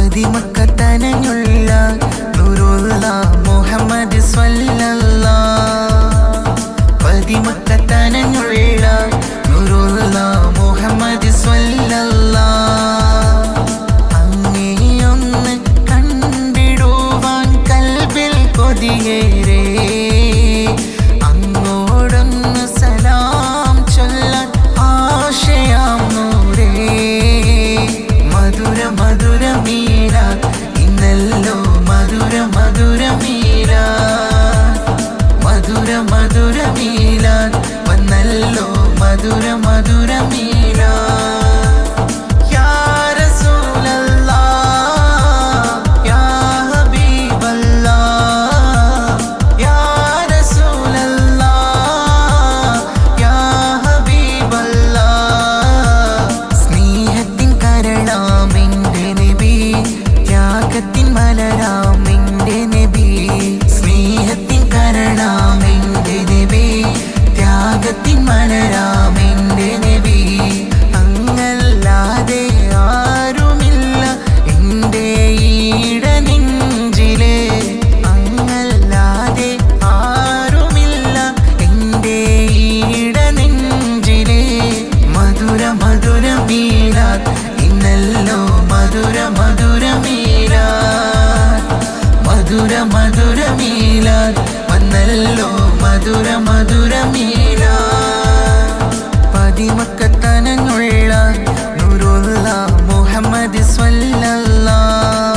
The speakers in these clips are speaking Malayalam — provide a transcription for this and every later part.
പതിമക്കത്തനഞ്ഞുള്ള നൂറുള്ള മുഹമ്മദ് സ്വല്ലല്ലാഹ്. പതിമക്കത്തനഞ്ഞുള്ള നൂറുള്ള മുഹമ്മദ് സ്വല്ലല്ലാഹ്. അങ്ങേയൊന്ന് കണ്ടിടുവാൻ കൽബിൽ കൊതിയേറെ, അങ്ങോടൊന്ന് സലാം ചൊല്ലാൻ ആശയാം നൂറേ. മധുര മധുര മീരാത്ത് ഇന്നല്ലോ മധുര മധുര മീരാത്ത്. മധുര മധുര മീലാത്ത് വന്നല്ലോ മധുര മധുര മീലാത്ത്. യാ റസൂലല്ലാഹ് യാ ഹബീബല്ലാഹ്, യാ റസൂലല്ലാഹ് യാ ഹബീബല്ലാഹ്. സ്നേഹത്തിൻ കരളാമിൻ്റെ നബി, ത്യാഗത്തിൻ മലരാമിൻ്റെ നബി. സ്നേഹത്തിൻ കരളാമിൻ്റെ നബി, ത്യാഗത്തിൻ മലരാമിൻ്റെ നബി. അങ്ങല്ലാതെ ആരുമില്ല എൻ്റെ ഈട നെഞ്ചിലെ, അങ്ങല്ലാതെ ആരുമില്ല എൻ്റെ ഈട നെഞ്ചിലെ. മധുര മധുര മീലാത്ത് ഇന്നല്ലോ മധുര മധുര മീലാത്ത്. മധുര മധുര മീലാത്ത് വന്നല്ലോ മധുര മധുര മീലാത്ത്. പതിമക്കത്തനഞ്ഞുള്ള നൂറുള്ള മുഹമ്മദ് സ്വല്ലല്ലാഹ്.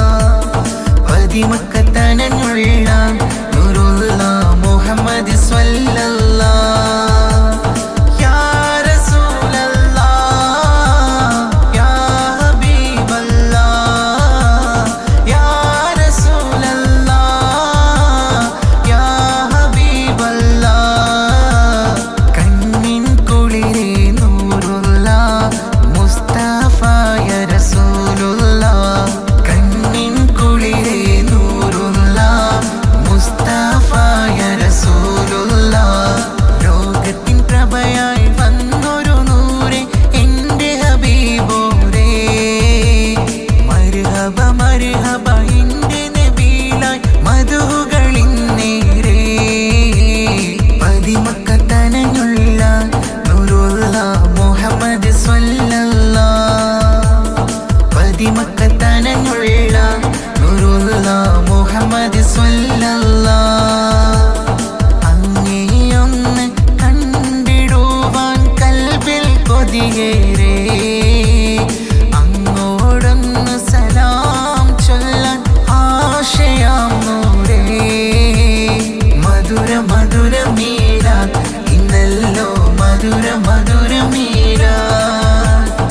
പതിമക്കത്തനഞ്ഞുള്ള നൂറുള്ള മുഹമ്മദ് സ്വല്ലല്ലാഹ്. യാ റസൂലല്ലാഹ് യാ ഹബീബല്ലാഹ്, യാ റസൂലല്ലാഹ് യാ ഹബീബല്ലാഹ്. കണ്ണിൻ കുളിരേ നൂറുള്ള മുസ്തഫായ റസൂലുള്ളാഹ്. കണ്ണിൻ കുളിരേ നൂറുള്ള മുസ്തഫായ റസൂലുള്ളാഹ്. ലോകത്തിൻ പ്രഭയായി വന്നൊരു നൂറേ എൻ്റെ ഹബീബോരേ. മർഹബ മർഹബ എൻ്റെ നബിയിലായി മധുകളിന്നേരേ. പതിമക്കത്തനഞ്ഞുള്ള നൂറുള്ള മുഹമ്മദ് സ്വല്ലല്ലാഹ്. പതിമക്കത്തനഞ്ഞുള്ള നൂറുള്ള മുഹമ്മദ് സ്വല്ലല്ലാഹ്. അങ്ങേയൊന്ന് കണ്ടിടുവാൻ കൽബിൽ കൊതിയേറെ, അങ്ങോടൊന്ന് സലാം ചൊല്ലാൻ ആശയാം നൂറേ. മധുര മധുര മീലാത്ത് ഇന്നല്ലോ മധുര മധുര മീലാത്ത്.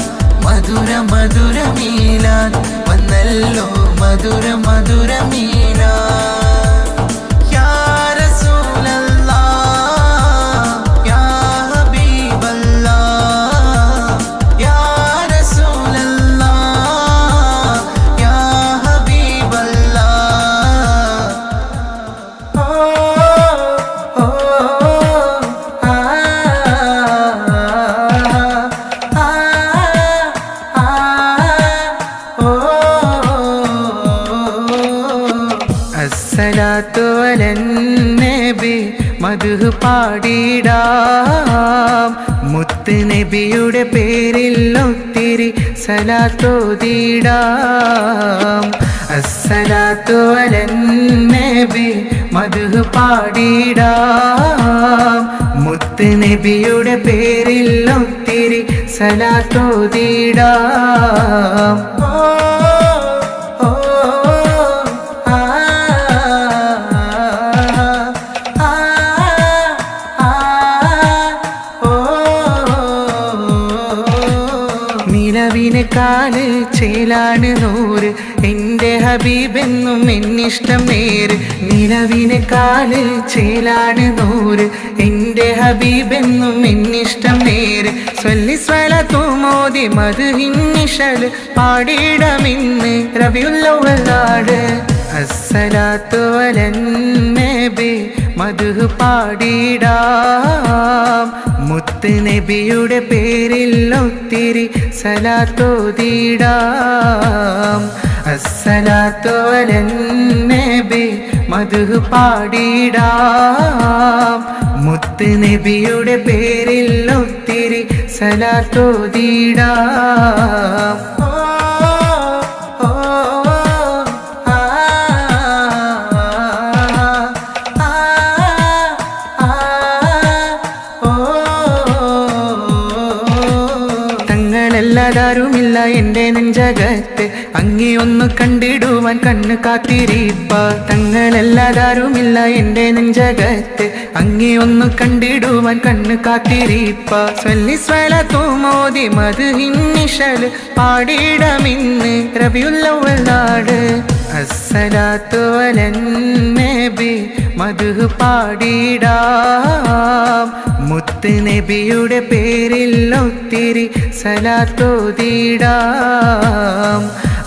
മധുര മധുര മീലാത്ത് വന്നല്ലോ മധുര മധുര മീലാത്ത്. യാ റസൂലല്ലാഹ് യാ ഹബീബല്ലാഹ്, യാ റസൂലല്ലാഹ് യാ ഹബീബല്ലാഹ്. ഓ ഓ ആ ആ ആ ഓ. അസ്സലാത്തു അലന്നബി മദ്ഹ് പാടിടാം. മുത്ത് നബിയുടെ പേരിൽ ഒത്തിരി സലാത്തോതിടാം. അസ്സലാത്തു അലന്നബി മദ്ഹ് പാടിടാം. മുത്ത് നബിയുടെ പേരിൽ ഒത്തിരി സലാത്തോതിടാം. ഓ ഓ ആ ആ ആ ഓ. നിലവിനെക്കാല് ചേലാണ് നൂറ് എൻ്റെ ഹബീബെന്നും എന്നിഷ്ടം നേര്. നിലവിനെക്കാല് ചേലാണ് നൂറ് എൻ്റെ ഹബീബെന്നും എന്നിഷ്ടം നേര്. സ്വല്ലി സ്വലാത്തു മോദി മദ്ഹിന്നിശല് പാടിടമിന്ന് റബിയുൽ അവ്വൽ നാട്. അസ്സലാത്തു അലന്നബി മദ്ഹ് പാടിടാം മുത്ത് നബിയുടെ പേരിൽ ഒത്തിരി സലാത്തോതിടാം അസ്സലാത്തു അലൻ നബി മദ്ഹ് പാടിടാം മുത്ത് നബിയുടെ പേരിൽ ഒത്തിരി സലാത്തോതിടാം ാരുമില്ല എൻ്റെ നെഞ്ചകത്ത് അങ്ങേ ഒന്ന് കണ്ടിടുവാൻ കണ്ണ് കാത്തിരിപ്പ തങ്ങളല്ലാതാരുമില്ല എൻ്റെ നെഞ്ചകത്ത് അങ്ങേ ഒന്ന് കണ്ടിടുവാൻ കണ്ണ് കാത്തിരിപ്പ സ്വല്ലി മോദി മദ്ഹിന്നിശൽ പാടിടമിന്ന് റബിയുൽ നാട് അസ്സലാത്തു അലൻ നബി മദ്ഹ് പാടിടാം മുത്ത് നബിയുടെ പേരിൽ ഒത്തിരി സലാത്തോതിടാം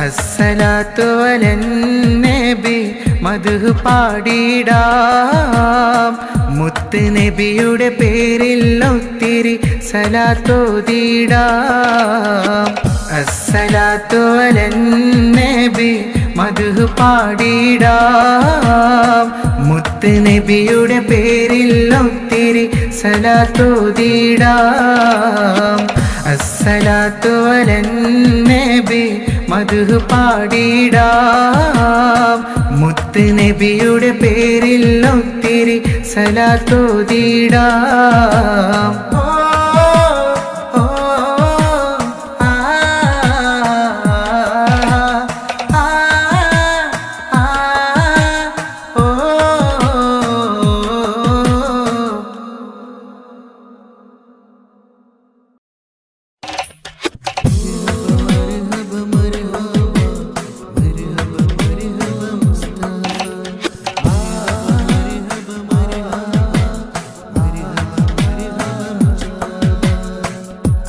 അസ്സലാത്തു അലൻ നബി മദ്ഹ് പാടിടാം മുത്ത് നബിയുടെ പേരിൽ ഒത്തിരി സലാത്തോതിടാം അസ്സലാത്തു അലൻ നബി മദ്ഹ് പാടിടാം മുത്ത് നബിയുടെ പേരിൽ ഒത്തിരി സലാത്തോതിടാം അസ്സലാത്തു അലൻ നബി മദ്ഹ് പാടിടാം മുത്ത് നബിയുടെ പേരിൽ ഒത്തിരി സലാത്തോതിടാം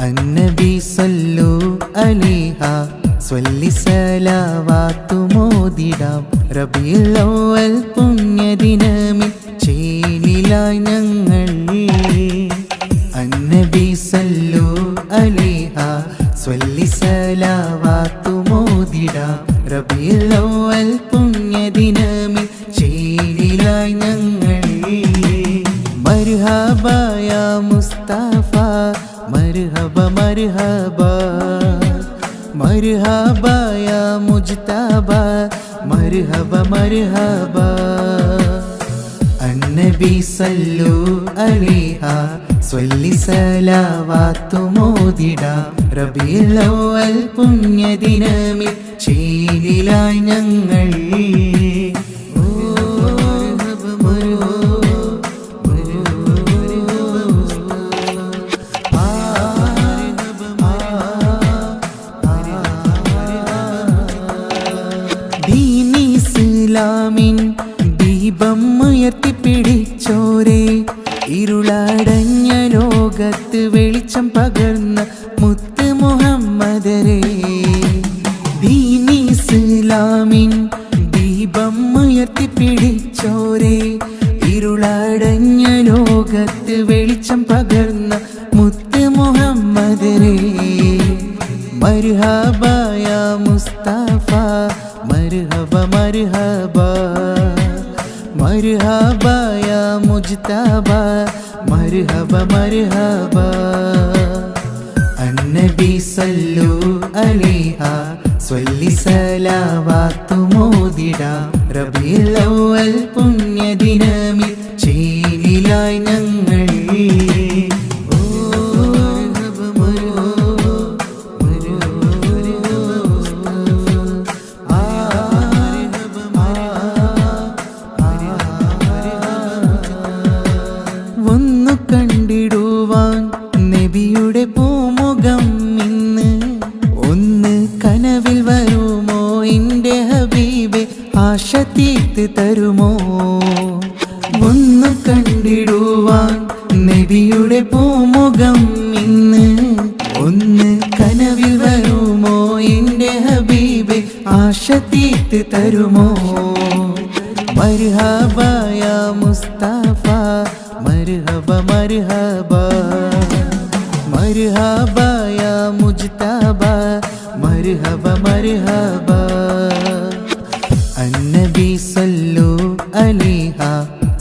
النبي صلوا عليها സ്വല്ലി സലാവാത്തു മോദിടാം റബീഉൽ അവ്വൽ പുണ്യദിനമിൽ ചേലിലായി ഞങ്ങൾ അന്നബി സല്ലു അലൈഹ സ്വല്ലി സലാവാത്തു മോദിടാം റബീഉൽ അവ്വൽ പുണ്യദിനമിൽ ചേലിലായി ഞങ്ങൾ മർഹബ യാ മുസ്തഫ മർഹബ മർഹബ മർഹബ യാ മുജ്തബ മർഹബ മർഹബ അന്നബി സല്ലു അലൈഹ സ്വല്ലി സലാവാത്തു മോദിടാം റബീഉൽ അവ്വൽ പുണ്യദിനമിൽ ചേലിലായി ഞങ്ങൾ ഇസ്ലാമിൻ ദീപം ഉയർത്തിപ്പിടിച്ചോരേ ഇരുളടഞ്ഞ ലോകത്ത് വെളിച്ചം പകർന്ന മുത്ത് മുഹമ്മദരേ ദീൻ ഇസ്ലാമിൻ ദീപം ഉയർത്തിപ്പിടിച്ചോരേ ഇരുളടഞ്ഞ ലോകത്ത് വെളിച്ചം പകർന്ന മുത്ത് മുഹമ്മദരേ മർഹബ യാ മുസ്തഫ മർഹബ മർഹബ മർഹബ യാ മുജ്തബ മർഹബ മർഹബ അന്നബി സല്ലു അലൈഹ സ്വല്ലി സലാവാത്തു മോദിടാം റബീഉൽ അവ്വൽ പുണ്യദിനമിൽ ചേലിലായി ഞങ്ങൾ കണ്ടിടുവാൻ നബിയുടെ പൂമുഖം ഇന്ന് ഒന്ന് കനവിൽ വരുമോ എൻ്റെ ഹബീബെ ആശ തീർത്ത് തരുമോ ഒന്ന് കണ്ടിടുവാൻ നബിയുടെ പൂമുഖം ഇന്ന് ഒന്ന് കനവിൽ വരുമോ എൻ്റെ ഹബീബെ ആശ തീർത്ത് തരുമോ മർഹബ യാ മുസ്തഫ മർഹബ മർഹബ മർഹബ യാ മുജ്തബ മർഹബ മർഹബ അന്നബി സല്ലു അലൈഹ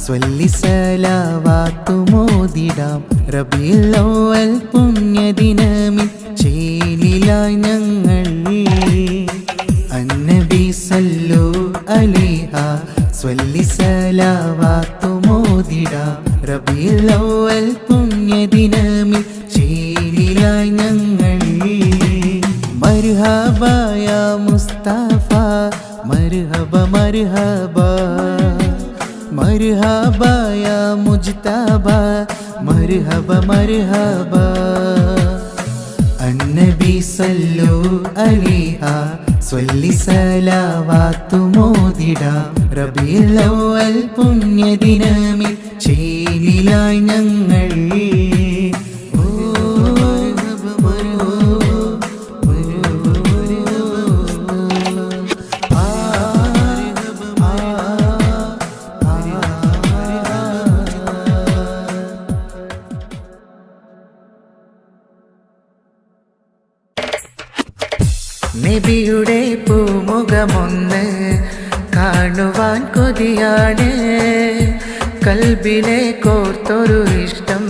സ്വല്ലി സലാവാത്തു മോദിടാം റബീഉൽ അവ്വൽ പുണ്യദിനമിൽ ചേലിലായി ഞങ്ങൾ അന്നബി സല്ലു അലൈഹ സ്വല്ലി സലാവാത്തു മോദിടാം റബീഉൽ അവ്വൽ പുണ്യദിനമിൽ ചേലിലായി ഞങ്ങൾ മർഹബ യാ മുസ്തഫ മർഹബ മർഹബ മർഹബ യാ മുജ്തബ മർഹബ മർഹബ അന്നബി സല്ലു അലൈഹ സ്വല്ലി സലാവാത്തു മോദിടാം റബീഉൽ അവ്വൽ പുണ്യദിനമിൽ ചേലിലായി ഞങ്ങൾ നബിയുടെ പൂമുഖമൊന്ന് കാണുവാൻ കൊതിയാണ് കൽബിലെ കോർത്തൊരു ഇഷ്ടം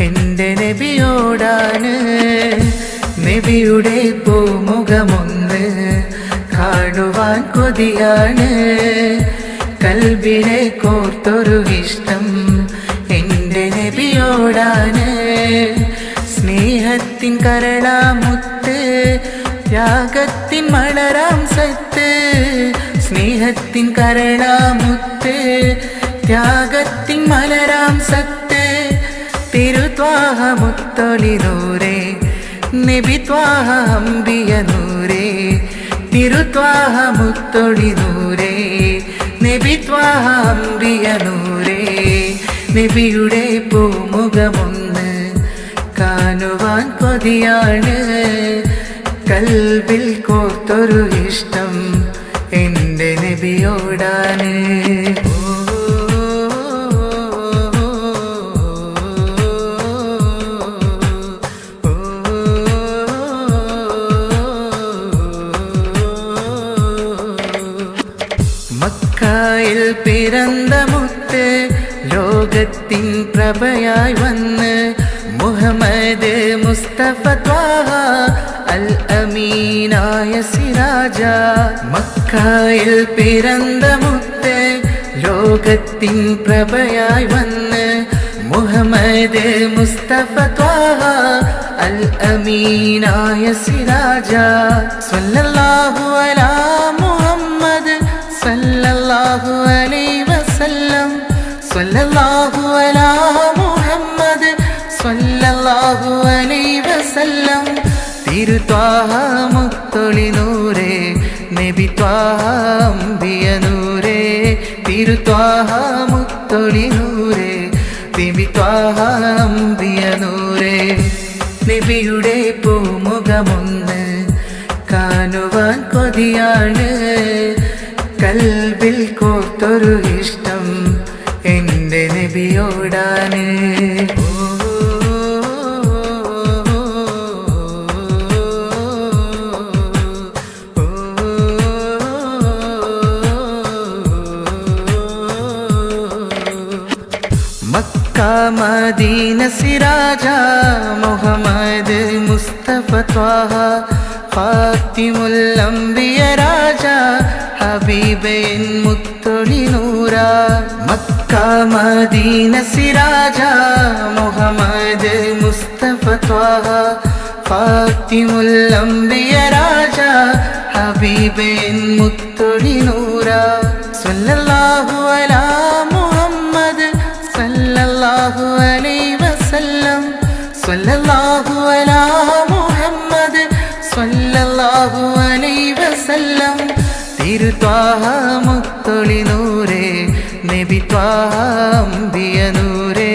എൻ്റെ നബിയോടാണ് നബിയുടെ പൂമുഖമൊന്ന് കാണുവാൻ കൊതിയാണ് കൽബിലെ കോർത്തൊരു ഇഷ്ടം എൻ്റെ നബിയോടാണ് സ്നേഹത്തിൻ കരളാമുത്ത് ത്യാഗത്തിൻ മലരാം സത്ത് സ്നേഹത്തിൻ കരളാമുത്ത് ത്യാഗത്തിൻ മലരാം സത്ത് തിരുത്വാഹ മുത്തൊളി നൂറേ നബി ത്വാഹ അംബിയ നൂറേ തിരുത്വാഹ മുത്തൊളി നൂറേ നബി ത്വാഹ അംബിയ നൂറേ നബിയുടെ പൂമുഖമൊന്ന് കാണുവാൻ കൊതിയാണ് കൽബിൽ കോർത്തൊരു ഇഷ്ടം എൻ്റെ നബിയോടാണ് മക്കായിൽ പിറന്ന മുത്ത് ലോകത്തിൻ പ്രഭയായി വന്ന് മുഹമ്മദ് മുസ്തഫ ത്വാഹ അൽ അമീനായ സിരാജ മക്കായിൽ പിറന്ന മുത്ത് ലോകത്തിൻ പ്രഭയായി വന്ന് മുഹമ്മദ് മുസ്തഫ ത്വാഹ അൽ അമീനായ സിരാജ സ്വല്ലല്ലാഹു അലാ മുഹമ്മദ് സല്ലല്ലാഹു അലൈഹി വസല്ലം സ്വല്ലല്ലാഹു അലാ മുഹമ്മദ് സല്ലല്ലാഹു അലൈഹി വസല്ലം തിരുത്വാഹ മുത്തൊളി നൂറേ നബി ത്വാഹ അംബിയ നൂറേ തിരുത്വാഹ മുത്തൊളി നൂറേ നബി ത്വാഹ അംബിയ നൂറേ നബിയുടെ പൂമുഖമൊന്ന് കാണുവാൻ കൊതിയാണ് കൽബിൽ കോർത്തൊരു ഇഷ്ടം എൻ്റെ നബിയോടാണ് മക്ക മദീന സിരാജ മുഹമ്മദ് മുസ്തഫ ത്വാഹ ഫാത്തിമുൽ അംബിയ രാജ ഹബീബിൻ മുത്തൊളി നൂറ മക്ക മദീന സിരാജ മുഹമ്മദ് മുസ്തഫ ത്വാഹ ഫാത്തിമുൽ അംബിയ രാജ ഹബീബിൻ മുത്തൊളി നൂറ സ്വല്ലല്ലാഹു അലാ മുഹമ്മദ് സല്ലല്ലാഹു അലൈഹി വസല്ലം സ്വല്ലല്ലാഹു അലാ മുഹമ്മദ് സല്ലല്ലാഹു അലൈഹി വസല്ലം തിരുത്വാഹ മുത്തൊളി നൂറേ നബി ത്വാഹ അംബിയ നൂറേ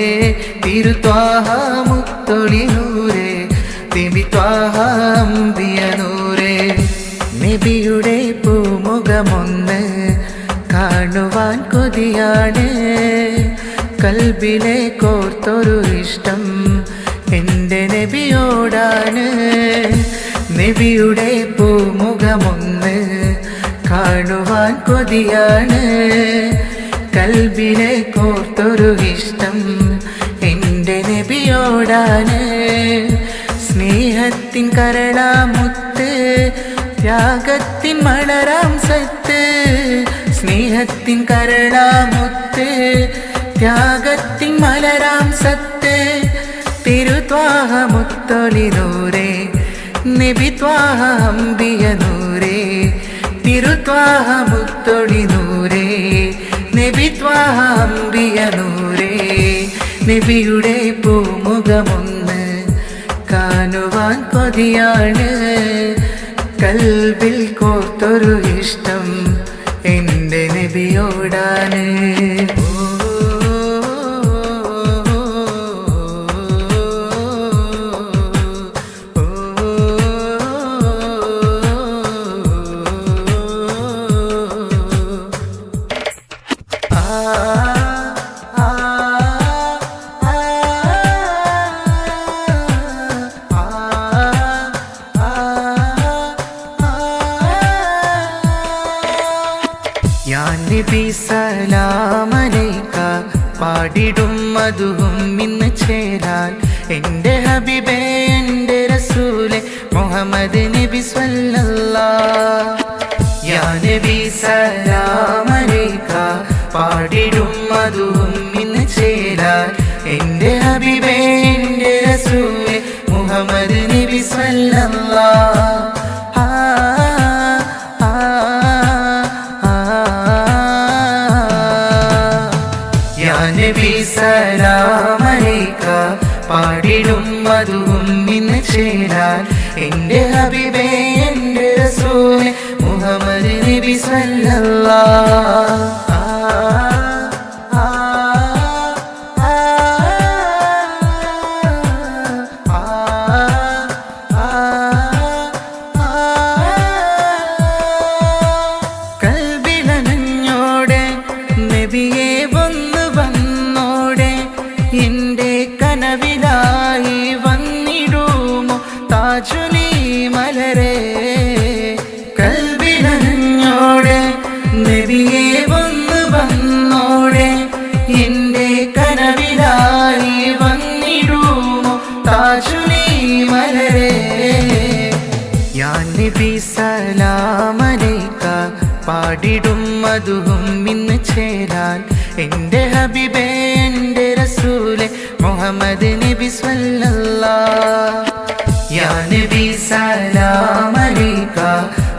തിരുത്വാഹ മുത്തൊളി നൂറേ നബി ത്വാഹ അംബിയ നൂറേ നബിയുടെ പൂമുഖമൊന്ന് കാണുവാൻ കാണുവാൻ കൊതിയാണ്, കൽബിലെ കോർത്തൊരു ഇഷ്ടം എൻ്റെ നബിയോടാണ്. നബിയുടെ പൂമുഖമൊന്ന് കാണുവാൻ കൊതിയാണ്, കൽബിലെ കോർത്തൊരു ഇഷ്ടം എൻ്റെ നബിയോടാണ്. സ്നേഹത്തിൻ കരളാമുത്ത്, ത്യാഗത്തിൻ മലരാം സത്ത്, സ്നേഹത്തിൻ കരളാമുത്ത്, ത്യാഗത്തിൻ മലരാം സത്ത്, തിരുത്വാഹ മുത്തൊളി നൂറേ, നബി ത്വാഹ അംബിയ നൂറേ, തിരുത്വാഹ മുത്തൊളി നൂറേ, നബി ത്വാഹ അംബിയ നൂറേ. നബിയുടെ പൂമുഖമൊന്ന് കാണുവാൻ കൊതിയാണ്, കൽബിൽ കോർത്തൊരു ഇഷ്ടം എൻ്റെ നബിയോടാണ്. നബി സലാമലൈക പാടിടും മധുവും ഇന്ന് ചേരാൻ, എൻ്റെ ഹബീബേ എൻ്റെ റസൂലെ മുഹമ്മദ് നബി സ്വല്ലല്ലാഹ്. യാ നബി സലാമലൈക പാടിടും മധുവും ഇന്ന് ചേരാൻ, എൻ്റെ ഹബീബേ എൻ്റെ റസൂലെ മുഹമ്മദ് നബി സ്വല്ലല്ലാഹ്. നബി സലാമലൈക പാടിടും മധുവും ഇന്ന് ചേരാൻ, എൻ്റെ ഹബീബേ എൻ്റെ റസൂലെ മുഹമ്മദ് നബി സ്വല്ലല്ലാഹ്. കൽബിലനഞ്ഞോടെ നബിയെ എൻ്റെ കനവിലായി വന്നിടുമോ താജുലി മലരേ. കൽബിലഞ്ഞോടെ നബിയെ വന്നോടെ, എൻ്റെ കനവിലായി വന്നിടുമോ താജുലി മലരേ. യാ നബി സലാമലൈക പാടിടും മധുവും ഇന്ന് ചേരാൻ, എൻ്റെ ഹബീബേ എൻ്റെ റസൂലെ മുഹമ്മദ് നബി സ്വല്ലല്ലാഹ്. യാ നബി സലാമലൈക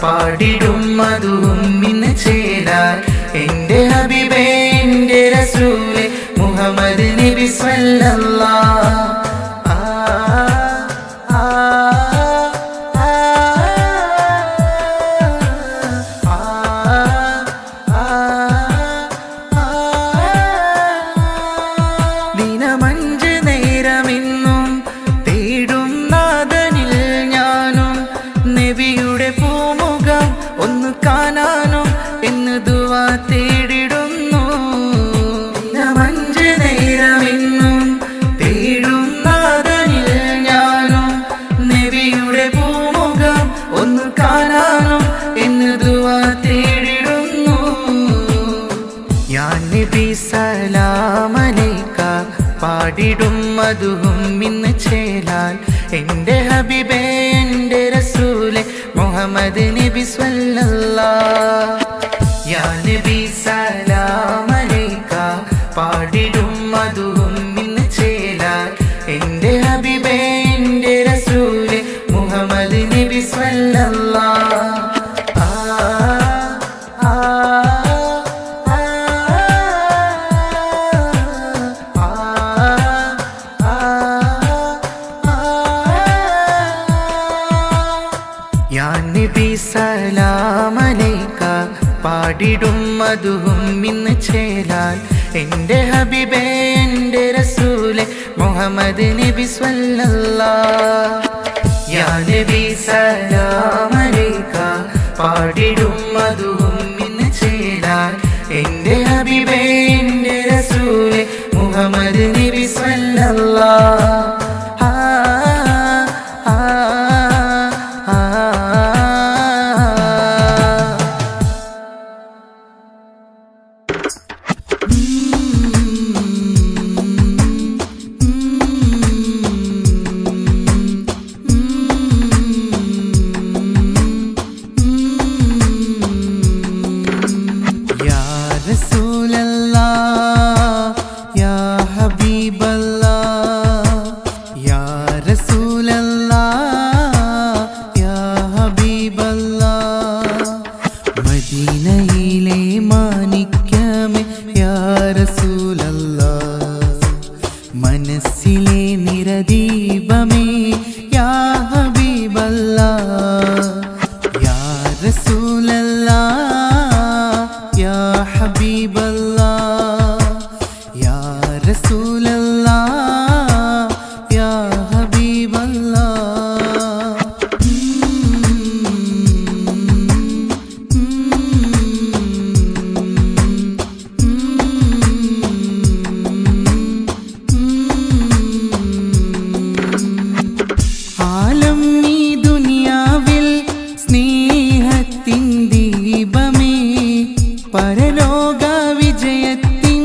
പാടിടും മധുവും ഇന്ന് ചേരാൻ, എൻ്റെ ഹബീബേ എൻ്റെ റസൂലെ മുഹമ്മദ് നബി സ്വല്ലല്ലാഹ്. ദിനമഞ്ച് നേരമെന്നും തേടും നാഥനിൽ ഞാനും, നബിയുടെ പൂമുഖം ഒന്ന് കാണാനും എന്ന് ദുആ തേടിടുന്നു. ദിനമഞ്ച് നേരമെന്നും തേടും നാഥനിൽ ഞാനും, നബിയുടെ പൂമുഖം ഒന്ന് കാണാനും എന്ന് ദുആ തേടിടുന്നു. യാ നബി സലാമലൈക പാടിടും മധുവും ഇന്ന് ചേരാൻ, എൻ്റെ ഹബീബേ എൻ്റെ റസൂലെ മുഹമ്മദ് നബി സ്വല്ലല്ലാഹ്. യാ നബി സലാമലൈക പാടിടും മധുവും ഇന്ന് ചേരാൻ, എൻ്റെ ഹബീബേ എൻ്റെ റസൂലെ മുഹമ്മദ് നബി സ്വല്ലല്ലാഹ്. യാ നബി സലാമലൈക പാടിടും മധുവും ഇന്ന് ചേരാൻ, എൻ്റെ ഹബീബേ എൻ്റെ റസൂലെ മുഹമ്മദ് നബി സ്വല്ലല്ലാഹ്. യാ നബി സലാമലൈക പാടിടും മധുവും ഇന്ന് ചേരാൻ, എൻ്റെ ഹബീബേ എൻ്റെ റസൂലേ മുഹമ്മദ് നബി സല്ലല്ലാഹ് മദീനയിലെ മാണിക്യമേ യാ റസൂലല്ലാഹ് മനസ്സിലെ നിറദീപമേ യാ ഹബീബല്ലാഹ് യാ റസൂലല്ലാഹ് യാ ഹബീബല്ലാഹ് യാ റസൂലല്ലാഹ് യാ ഹബീബല്ലാഹ് പരലോക വിജയത്തിൻ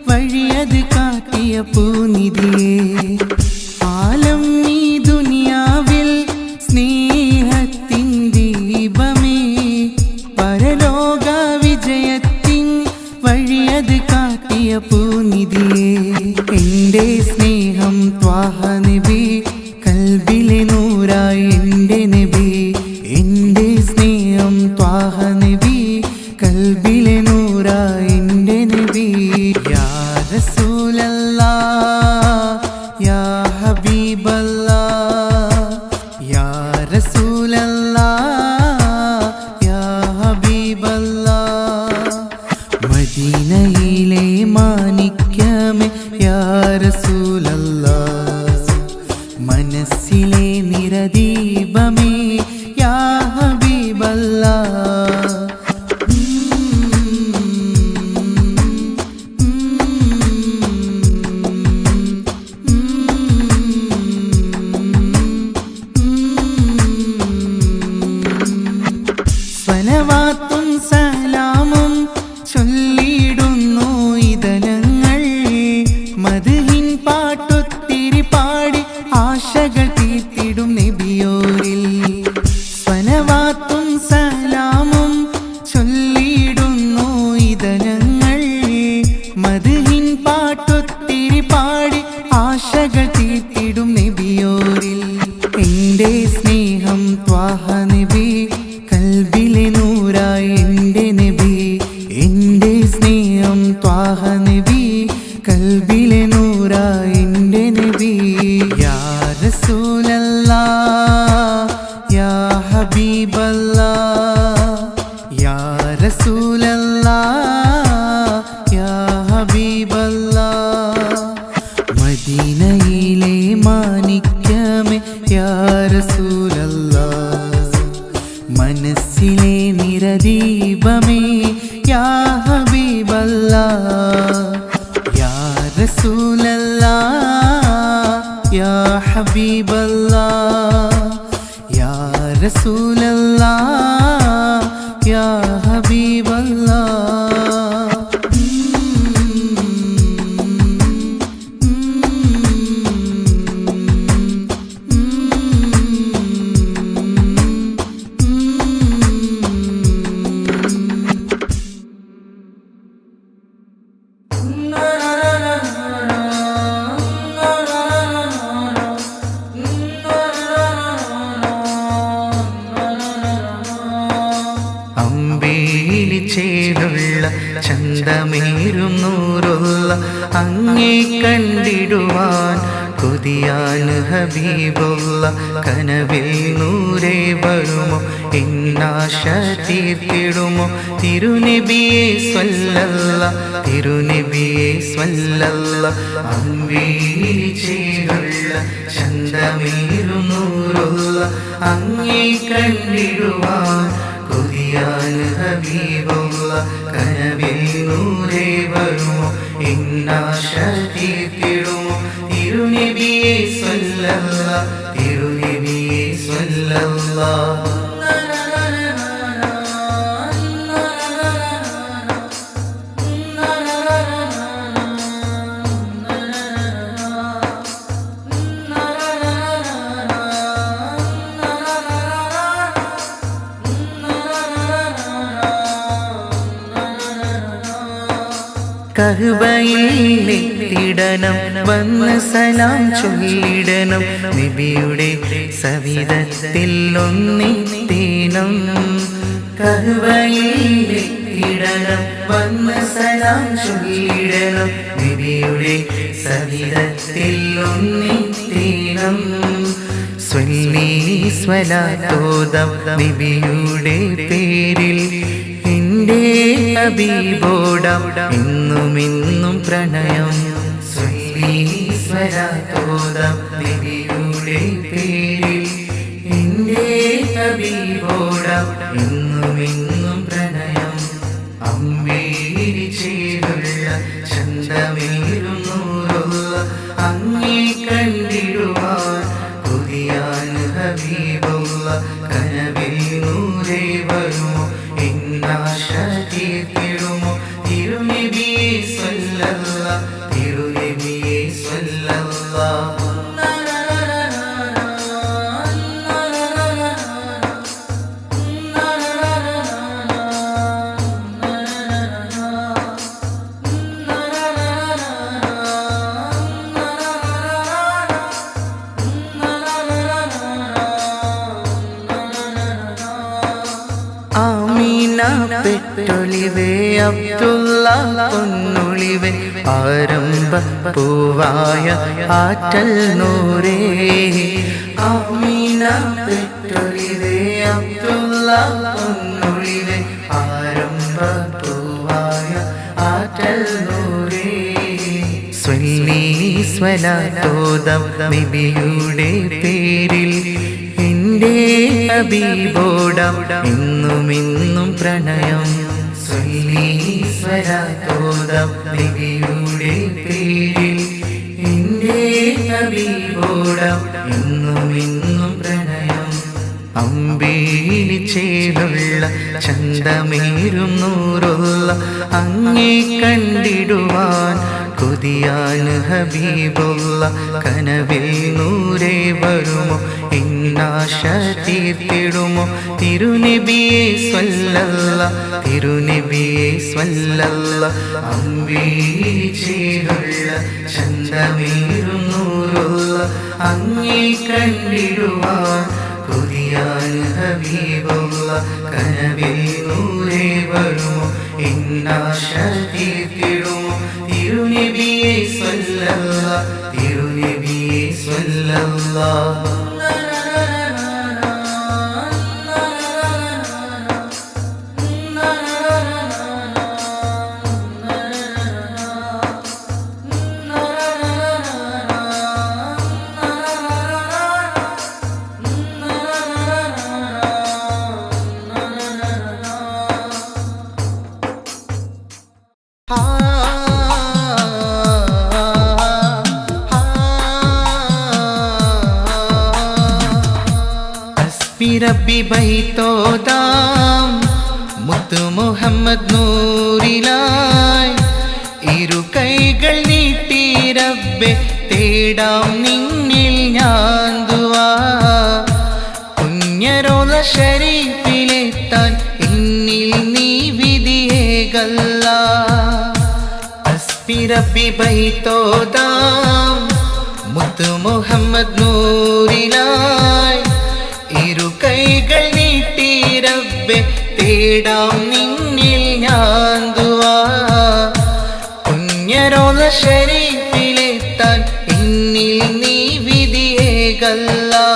വഴിയത് കാട്ടിയ പൂനിധിയേ ആലം ഈ ദുനിയാവിൽ സ്നേഹത്തിൻ ദീപമേ പരലോക വിജയത്തിൻ വഴിയത് കാട്ടിയ പൂനിധിയേ എൻ്റെ സ്നേഹം ത്വാഹ നബി കൽബിലെ നൂറായി എൻ്റെ നബി എൻ്റെ സ്നേഹം ത്വാഹ നബി കൽബിലെ നൂറായി എൻ്റെ നബി യാ റസൂലല്ലാഹ് യാ ഹബീബല്ലാഹ് യാ റസൂലല്ലാഹ് യാ ഹബീബല്ലാഹ് മദീനയിലെ മാണിക്യമേ യാ റസൂലല്ലാഹ് മനസ്സിലെ നിറദീപമേ യാ ഹബീബല്ലാഹ് സ്വലവാത്തും സലാമും ചൊല്ലിടുന്നു ഇതലങ്ങൾ മദ്ഹിൻ പാട്ടൊത്തിരി പാടി ആശകൾ തീർത്തിടും നബിയോരിൽ സ്വലവാത്തും സലാമും ചൊല്ലിടുന്നു ഇതലങ്ങൾ മദ്ഹിൻ പാട്ടൊത്തിരി പാടി ആശകൾ തീർത്തിടും നബിയോരിൽ എൻ്റെ സ്നേഹം ത്വാഹ നബി കൽബിലെ നൂറായി എൻ്റെ നബി എൻ്റെ സ്നേഹം ത്വാഹ നബി കൽബിലെ നൂറായി എൻ്റെ നബി യാ റസൂലല്ലാഹ് യാ ഹബീബല്ലാഹ് യാ റസൂലല്ലാഹ് യാ ഹബീബല്ലാഹ് മദീനയിലെ മാണിക്യമേ യാ റസൂലല്ലാഹ് മനസ്സിലെ നിറദീപമേ യാ ഹബീബല്ലാഹ് യാ റസൂലല്ലാഹ് യാ ഹബീബല്ലാഹ് യാ റസൂലല്ലാഹ് യാ ഹബീബല്ലാഹ് അമ്പേലി ചേലുള്ള ചന്തമേറും നൂറുള്ള അങ്ങേ കണ്ടിടുവാൻ കൊതിയാൻ ഹബീബുള്ള കനവിൽ നൂരേ വരുമോ എന്നാശ തീർത്തിടുമോ തിരുനബിയെ സ്വല്ലല്ല തിരുനബിയെ സ്വല്ലല്ല അമ്പേലി ചേലുള്ള ചന്തമേറും നൂറുള്ള അങ്ങേ കണ്ടിടുവാൻ കൊതിയാൻ കൊതിയാണ് ഹബീബുള്ള കനവിൽ നൂറേ വരുമോ ഇന്നാശ തീർത്തിടുമോ തിരുനബിയെ സ്വല്ലല്ലാഹ് തിരുനബിയെ സ്വല്ലല്ലാഹ് കഅബയിലെത്തിടണം വന്ന് സലാം ചൊല്ലിടണം നബിയുടെ സവിധത്തിൽ ഒന്നിത്തേണം കഅബയിലെത്തിടണം വന്ന് സലാം ചൊല്ലിടണം നബിയുടെ സവിധത്തിൽ ഒന്നിത്തേണം സ്വല്ലി സ്വലാത്തോദം നബിയുടെ പേരിൽ എന്റെ ഹബീബോടാം എന്നുമെന്നും പ്രണയം സ്വല്ലി സ്വലാത്തോദം നബിയുടെ പേരിൽ എന്റെ ഹബീബോടാം എന്നുമെന്നും പ്രണയം അമ്പേരി ചേരുള്ള ചന്തമേറും നൂറുള്ള അങ്ങേ കണ്ടിടുവാൻ കൊതിയാണ് ഹബീബുള്ള കനവിൽ നൂറേ വരുമോ ഇന്നാശ തീർത്തിടുമോ തിരുനബിയെ സ്വല്ലല്ലാഹ് തിരുനബിയെ സ്വല്ലല്ലാഹ് ആമീന പെട്ടൊളിവേ അബ്ദുള്ള പൊന്നൊളിവേ ആരംഭ പൂവായ ആറ്റൽ നൂറേ ആമീന പെട്ടൊളിവേ അബ്ദുള്ള പൊന്നൊളിവേ ആരംഭ പൂവായ ആറ്റൽ നൂറേ സ്വല്ലി സ്വലാത്തോദം നബിയുടെ പേരിൽ എന്റെ ഹബീബോടാം എന്നുമെന്നും പ്രണയം സ്വല്ലി സ്വലാത്തോദം നബിയുടെ പേരിൽ എന്റെ ഹബീബോടാം എന്നുമെന്നും പ്രണയം അമ്പേലി ചേലുള്ള ചന്തമേറും നൂറുള്ള അങ്ങേ കണ്ടിടുവാൻ കൊതിയാണ് ഹബീബുള്ള കനവിൽ നൂറേ വരുമോ ഇന്നാശ തീർത്തിടുമോ തിരുനബിയെ സ്വല്ലല്ലാഹ് തിരുനബിയെ സ്വല്ലല്ലാഹ് അമ്പേലി ചേലുള്ള ചന്തമേറും നൂറുള്ള അങ്ങേ കണ്ടിടുവാൻ കൊതിയാണ് ഹബീബുള്ള കനവിൽ നൂറേ വരുമോ ഇന്നാശ തീർത്തിടുമോ തിരുനബിയെ സ്വല്ലല്ലാഹ് തിരുനബിയെ സ്വല്ലല്ലാഹ് റബ്ബി ബൈത്തോദാം മുത്തു മുഹമ്മദ് നൂറിലായി ഇരു കൈകൾ നീട്ടി റബ്ബെ തേടാം നിന്നിൽ ഞാൻ ദുആ പുണ്യരോള ശരീഫിലെത്താൻ എന്നിൽ നീ വിധിയേകല്ലാ അസ്ബി റബ്ബി ബൈത്തോദാം മുത്തു മുഹമ്മദ് നൂറിലായി ഇരു കൈകൾ നീട്ടി റബ്ബെ തേടാം നിന്നിൽ ഞാൻ ദുആ പുണ്യരോള ശരീഫിലെത്താൻ എന്നിൽ നീ വിധിയേകല്ലാ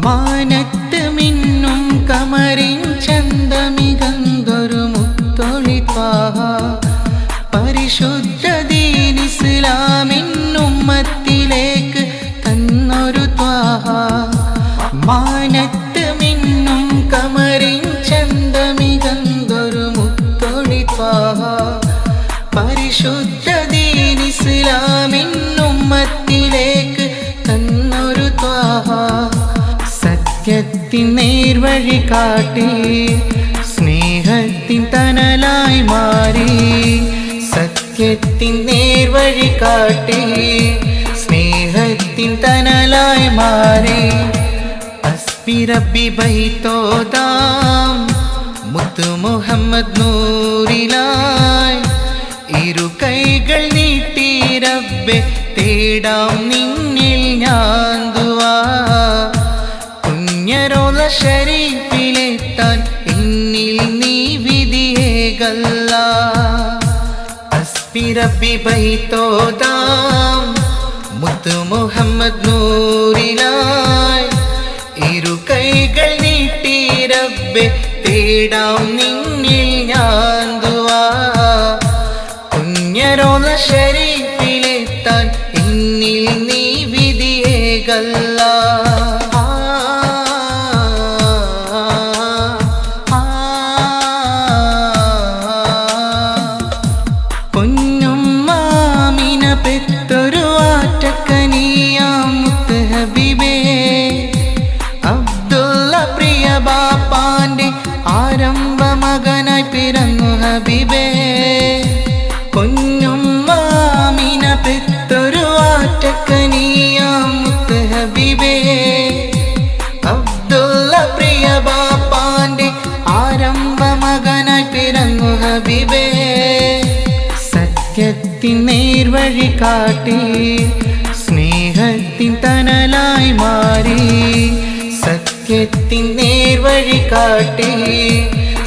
മാനത്ത് മിന്നും കമറിൻ ചന്തമികന്തൊരു മുത്തൊളി ത്വാഹ പരിശുദ്ധ ദീൻ ഇസ്ലാമിൻ സത്യത്തിൻ നേർവഴി കാട്ടി സ്നേഹത്തിൻ തണലായി മാറി. സത്യത്തിൻ നേർവഴി കാട്ടി സ്നേഹത്തിൻ തണലായി മാറി. ഹസ്ബി റബ്ബി ബൈത്തോദാം മുത്തു മുഹമ്മദ് നൂറിലായി. ഇരു കൈകൾ നീട്ടി റബ്ബെ തേടാം നിന്നിൽ ഞാൻ ദുആ. പുണ്യരോള ശരീഫിലെത്താൻ എന്നിൽ നീ വിധിയേകല്ലാ. ഹസ്ബി റബ്ബി ബൈത്തോദാം മുത്തു മുഹമ്മദ് നൂറിലായി. ഇരു കൈകൾ നീട്ടി റബ്ബെ തേടാം നിന്നിൽ ഞാൻ ദുആ. പുണ്യരോള ശരീഫിലെത്താൻ എന്നിൽ നീ വിധിയേകല്ലാ. പൊന്നുമ്മാമിന പെത്തൊരു ആറ്റക്കനിയാം മുത്ത് ഹബീബേ. അബ്ദുള്ള പ്രിയ ബാപ്പാന്റെ ആരംഭ മകനായി പിറന്നു ഹബീബേ. പൊന്നുമ്മാമിന പെത്തൊരു ആറ്റക്കനിയാം മുത്ത് ഹബീബേ. അബ്ദുള്ള പ്രിയ ബാപ്പാന്റെ ആരംഭ മകനായി പിറന്നു ഹബീബേ. സത്യത്തിൻ നേർവഴി കാട്ടി സ്നേഹത്തിൻ തണലായി മാറി. സത്യത്തിൻ നേർവഴി കാട്ടി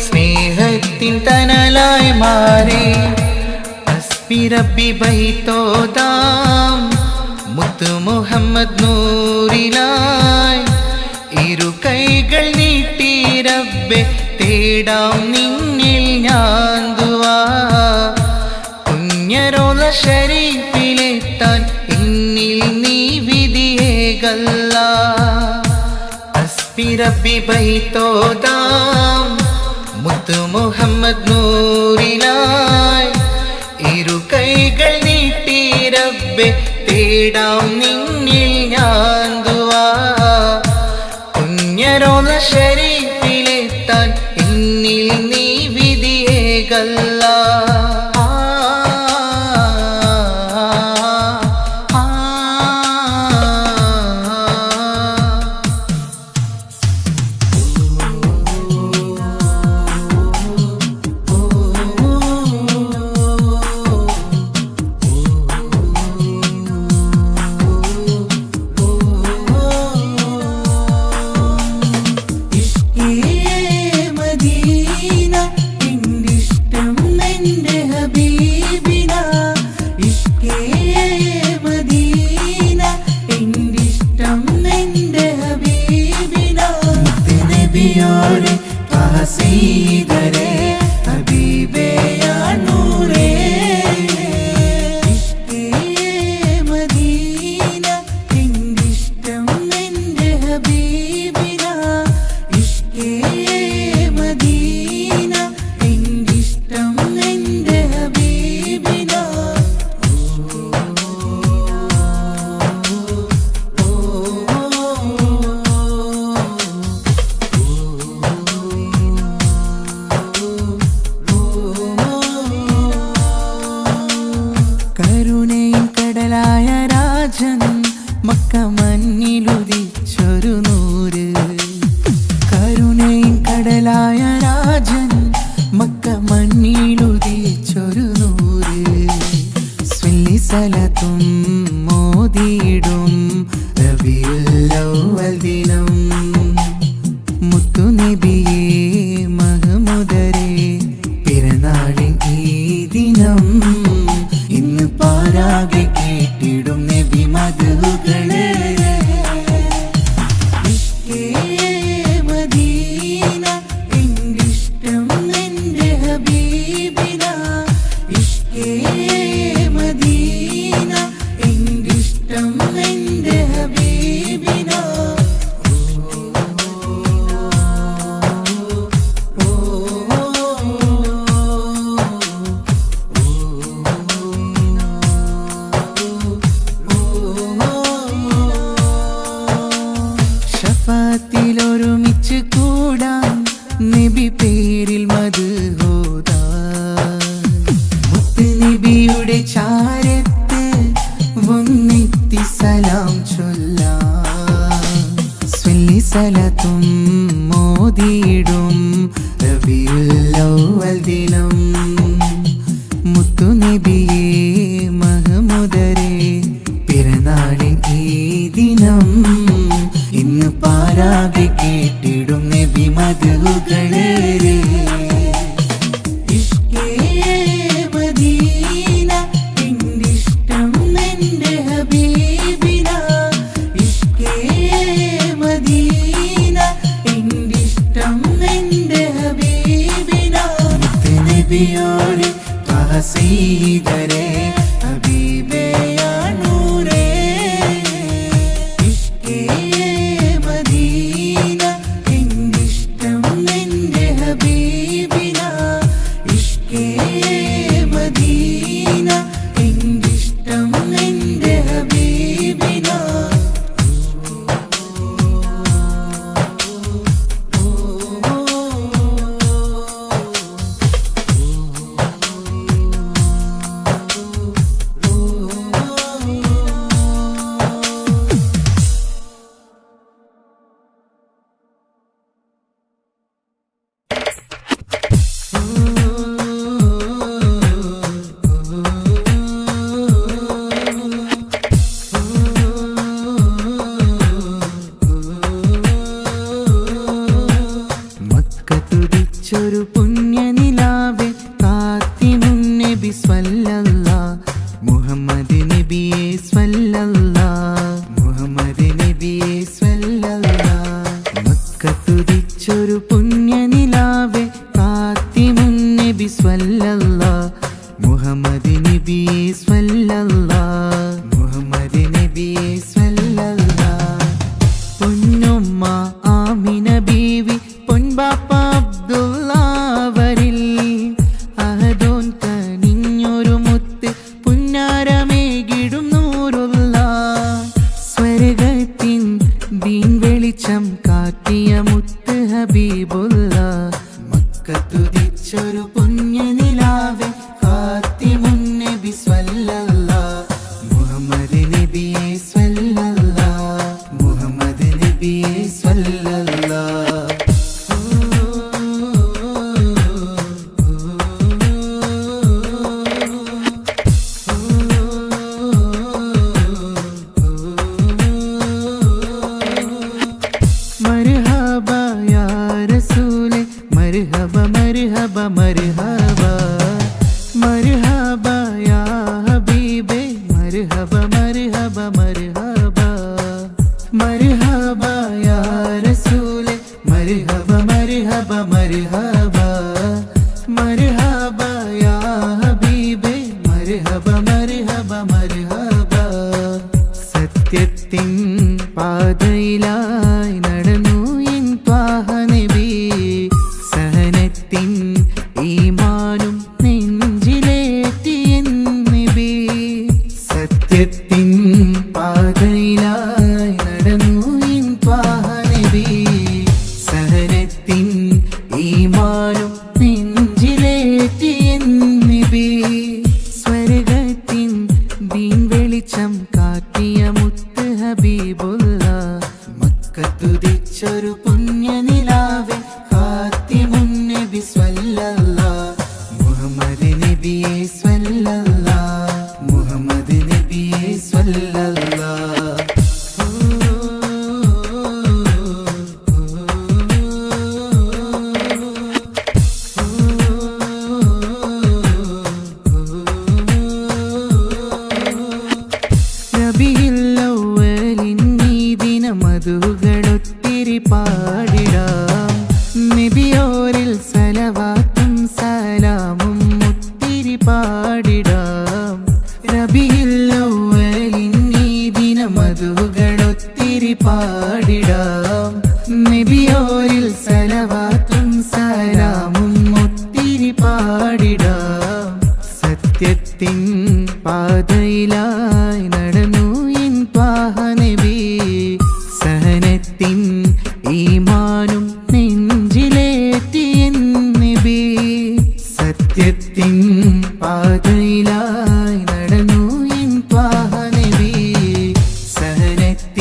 സ്നേഹത്തിൻ തണലായി മാറി. ഹസ്ബി റബ്ബി ബൈത്തോദാം മുത്തു മുഹമ്മദ് നൂറിലായി. ഇരു കൈകൾ നീട്ടി റബ്ബെ തേടാം നിന്നിൽ ഞാൻ ദുആ. പുണ്യരോള ശരീഫിലെത്താൻ എന്നിൽ നീ വിധിയേകല്ലാ. ഹസ്ബി റബ്ബി ബൈത്തോദാം മുത്തു മുഹമ്മദ് നൂറിലായി. ഇരു കൈകൾ നീട്ടി റബ്ബെ തേടാം നിന്നിൽ ഞാൻ ദുആ. പുണ്യരോള ശരീഫിലെത്താൻ എന്നിൽ നീ വിധിയേകല്ലാ. മക്ക മഞ്ഞിലുദിച്ചൊരു നൂറ്. കരുണയിൻ കടലായ രാജൻ മക്ക മഞ്ഞിലുദിച്ചൊരു നൂറ്. സ്വല്ലിസലത്തും മോദിയിടും റബീഉൽ അവ്വൽ ദിനം. മുത്തുനബിയേ മഹ്മൂദരേ പിറന്നാളിൻ ഈ ദിനം. ഇന്ന് പാരാകെ കേട്ടിടും നബി മദ്ഹുകളെ. ഒരുമിച്ച് കൂടാൻ നബി പേരിൽ മധു മുത്ത് നബിയുടെ ചാരത്ത് ഒന്നെത്തി സലാം ചൊല്ലാം സ്വല്ലി സലാത്തും മോദിയിടും റബീഉൽ അവ്വൽ ദിനം മുത്തു നബിയേ മഹ്മൂദരേ പിറന്നാളിൻ ഈ ദിനം ഇന്ന് പാരാകെ കേട്ടിടും നബി മദ്ഹുകളേറെ ഇഷ്കേ മദീന എന്തിഷ്ടം എൻ്റെ ഹബീബിന ഇഷ്കേ മദീന എന്തിഷ്ടം എൻ്റെ ഹബീബിന മുത്ത് നബിയോട് സീദരേ ഹബീബേ യാ നൂറേ ഇഷ്കേ മദീന എന്തിഷ്ടം എൻ്റെ ഹബീബിന ഇഷ്കേ മദീന എന്തിഷ്ടം എൻ്റെ ഹബീബിന ഒരു പുണ്യനിലാവേ കാത്തിമുന്നബി സ്വല്ലല്ലാഹ് മുഹമ്മദ് നബിയേ സ്വല്ലല്ലാഹ് മുഹമ്മദ് നബിയേ സ്വല്ലല്ലാഹ് മക്കത്തുദിച്ചൊരു പുണ്യനിലാവേ കാത്തിമുന്നബി സ്വല്ലല്ലാഹ് മുഹമ്മദ് നബിയേ സ്വല്ലല്ലാഹ് മുഹമ്മദ് നബിയേ സ്വല്ലല്ലാഹ് പൊന്നുമ്മ ആമിന ബീവി പൊൻപാപ്പ അബ്ദുള്ളാവരിൽ അഹദോൻ കനിഞ്ഞൊരു മുത്ത് പുന്നാരമേകിടും നൂറുള്ള സ്വർഗത്തിൻ ദീൻ വെളിച്ചം കാട്ടിയ മുത്ത് ഹബീബുള്ള മക്കത്തുദിച്ചൊരു പുണ്യനിലാവേ കാത്തിമുന്നബി സ്വല്ലല്ലാഹ് മുഹമ്മദ് നബിയേ സ്വല്ലല്ലാഹ് മുഹമ്മദ് നബിയേ സ്വല്ലല്ലാഹ് मरहबा या रसूले मरहबा मरहबा मरहबा मरहबा या हबीबे मरहबा मरहबा मरहबा मरहबा या रसूले मरहबा मरहबा मरहबा मरहबा या हबीबे मरहबा मरहबा मरहबा സത്യത്തിൻ പാതയിലായി നടന്നു എൻ ത്വാഹ നബി സഹനത്തിൻ ഈമാനും നെഞ്ചിലേറ്റി എൻ നബി സത്യത്തിൻ പാതയിലായി നടന്നു എൻ ത്വാഹ നബി സഹനത്തിൻ ഈമാനും നെഞ്ചിലേറ്റി എൻ നബി സ്വർഗത്തിൻ ദീൻ വെളിച്ചം കാട്ടിയ മുത്ത് ഹബീബുള്ള മക്കത്തുദിച്ചൊരു പുണ്യനിലാവേ കാത്തിമുന്നബി സ്വല്ലല്ലാഹ് മുഹമ്മദ് നബിയേ സ്വല്ലല്ലാഹ് മുഹമ്മദ് നബിയേ സ്വല്ലല്ലാഹ് മധുകളൊത്തിരി പാടിടാം നബിയോരിൽ സലവാത്തും സലാമും ഒത്തിരി പാടിടാം റബീഉൽ അവ്വലിൻ ഈ ദിനം മധുകളൊത്തിരി പാടിടാം നബിയോരിൽ സലവാത്തും സലാമും ഒത്തിരി പാടിടാം സത്യത്തിൻ പാതയിലായി നടന്നു എൻ ത്വാഹ നബി സഹനത്തിൻ ഈമാൻ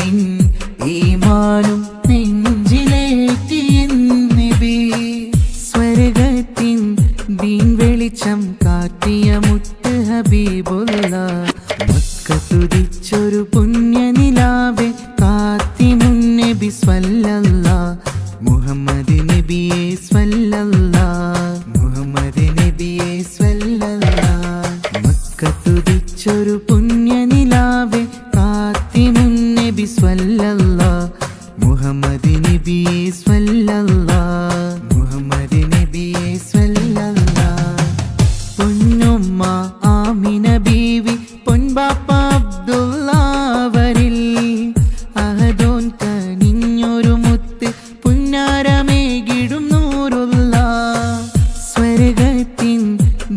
നിൻ ഈമാനും നെഞ്ചിലേറ്റിയ നബി സ്വർഗത്തിൻ ദീൻ വെളിച്ചം കാട്ടിയ മുത്ത് ഹബീബുള്ള മക്കത്തുദിച്ചൊരു പുണ്യനിലാവെ കാത്തിമുന്നബി സ്വല്ലല്ലാഹ് മുഹമ്മദ് നബിയെ സ്വല്ലല്ലാഹ് മുഹമ്മദ് നബിയെ സ്വല്ലല്ലാഹ് മക്കത്തുദിച്ചൊരു പുണ്യനിലാവെ കാത്തിമുന്നബി സ്വല്ലല്ലാഹ് മുഹമ്മദ് നബിയെ സ്വല്ലല്ലാഹ് മുഹമ്മദ് നബിയെ സ്വല്ലല്ലാഹ് പൊന്നുമ്മ ആമിന ബീവി പൊൻപാപ്പ അബ്ദുള്ളാവരിൽ അഹദോൻ കനിഞ്ഞൊരു മുത്ത് പുന്നാരമേകിടും നൂറുള്ള സ്വർഗത്തിൻ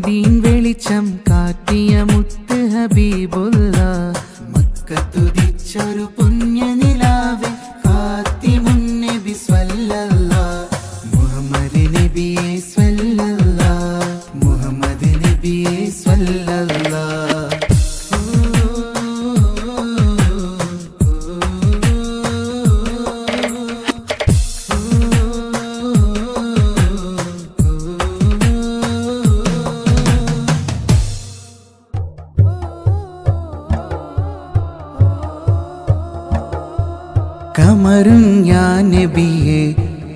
ദീൻ വെളിച്ചം കാട്ടിയ മുത്ത് ഹബീബുള്ള മക്കത്തുദിച്ചൊരു പുണ്യനിലാവെ കാത്തിമുന്നബി സ്വല്ലല്ലാഹ് മുഹമ്മദ് നബിയെ സ്വല്ലല്ലാഹ് മുഹമ്മദ് നബിയെ സ്വല്ലല്ലാഹ് കമറും യാ നബിയെ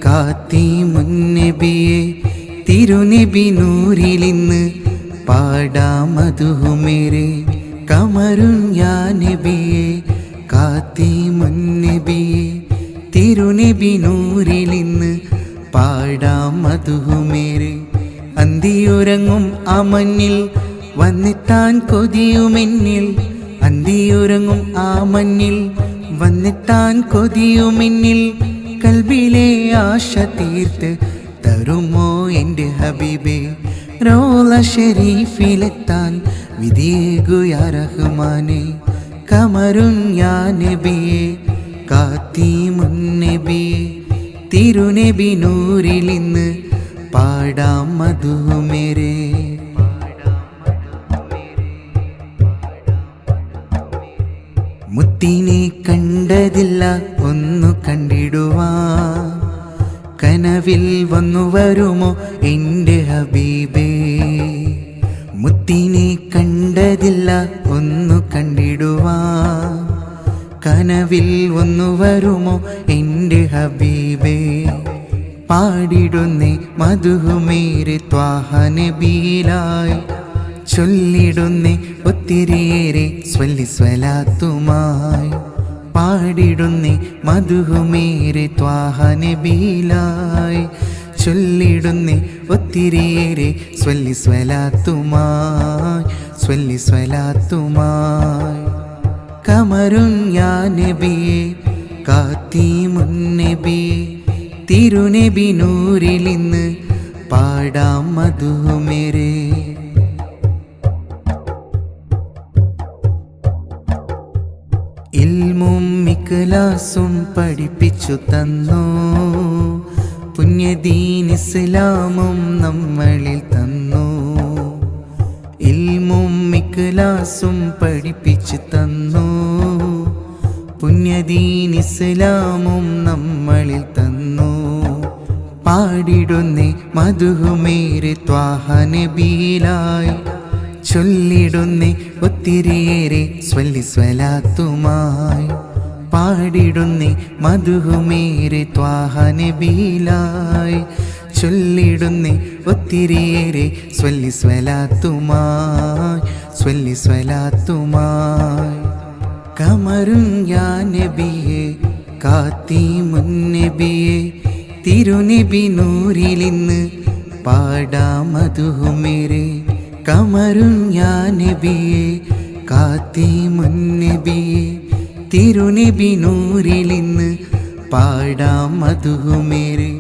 കാത്തിമുന്നബിയെ തിരുനബി നൂറിലിന്ന് പാടാമതുമേരെ കമറും യാ നബിയെ കാത്തിമുന്നബിയെ തിരുനബി നൂറിലിന്ന് പാടാമതുമേരെ അന്തിയുറങ്ങും ആ മഞ്ഞിൽ വന്നെത്താൻ കൊതിയുമെന്നിൽ അന്തിയുറങ്ങും ആ മഞ്ഞിൽ വന്നെത്താൻ കൊതിയുമെന്നിൽ കൽബിലെ ആശ തീർത്ത് തരുമോ എൻ്റെ ഹബീബേ റൗള ഷരീഫിലെത്താൻ വിധിയേകുയാ റഹ്മാനെ കമറുൻ യാ നബിയെ കാത്തിമുന്നബിയെ തിരുനബി നൂറിലിന്ന് പാടാം മധുമേരെ മുത്തിനെ കണ്ടതില്ല ഒന്നു കണ്ടിടുവാൻ കനവിൽ വന്നു വരുമോ എൻ്റെ ഹബീബേ മുത്തിനെ കണ്ടതില്ല ഒന്നു കണ്ടിടുവാൻ കനവിൽ വന്നു വരുമോ എൻ്റെ ഹബീബേ പാടിടുന്നേ മധുമേരെ ത്വാഹ നബിയിലായി ചൊല്ലിടുന്നേ ഒത്തിരിയേറെ സ്വല്ലി സ്വലാത്തുമായി പാടിടുന്നേ മധുമേരെ ത്വാഹ നബിയിലായി ചൊല്ലിടുന്നേ ഒത്തിരിയേറെ സ്വല്ലി സ്വലാത്തുമായി സ്വല്ലി സ്വലാത്തുമായി കമറുൻ യാ നബിയെ കാത്തിമുന്നബിയെ തിരുനബി നൂറിലിന്ന് പാടാം മധുമേരെ ഇൽമും ഇഖ്ലാസും പഠിപ്പിച്ചു തന്നു പുണ്യദീൻ ഇസ്ലാമും നമ്മളിൽ തന്നു ഇൽമും ഇഖ്ലാസും പഠിപ്പിച്ചു തന്നു പുണ്യദീൻ ഇസ്ലാമും നമ്മളിൽ തന്നു പാടിടുന്നേ മധുമേരെ ത്വാഹ നബിയിലായി ചൊല്ലിടുന്നേ ഒത്തിരിയേറെ സ്വല്ലി സ്വലാത്തുമായി പാടിടുന്നേ മധുമേരെ ത്വാഹ നബിയിലായി ചൊല്ലിടുന്നേ ഒത്തിരിയേറെ സ്വല്ലി സ്വലാത്തുമായി സ്വല്ലി സ്വലാത്തുമായി കമറുൻ യാ നബിയെ കാത്തിമുന്നബിയെ തിരുനബി നൂറിലിന്ന് പാടാം മധുമേരെ കമറുൻ യാ നബിയെ കാത്തിമുന്നബിയെ തിരുനബി നൂറിലിന്ന് പാടാം മധുമേരെ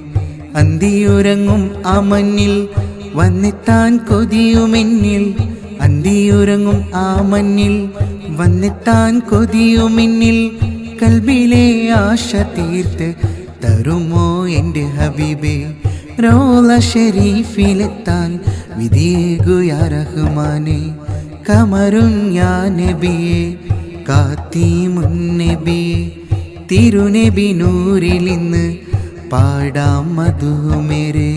അന്തിയുറങ്ങും ആ മഞ്ഞിൽ വന്നെത്താൻ കൊതിയുമെന്നിൽ അന്തിയുറങ്ങും ആ മഞ്ഞിൽ വന്നെത്താൻ കൊതിയുമെന്നിൽ കൽബിലെ ആശ തീർത്ത് തരുമോ എൻ്റെ ഹബീബേ റൗള ഷരീഫിലെത്താൻ വിധിയേകുയാ റഹ്മാനെ കമറുൻ യാ നബിയെ കാത്തിമുന്നബിയെ തിരുനബി നൂറിൽ ഇന്ന് പാടാം മധുമേരെ.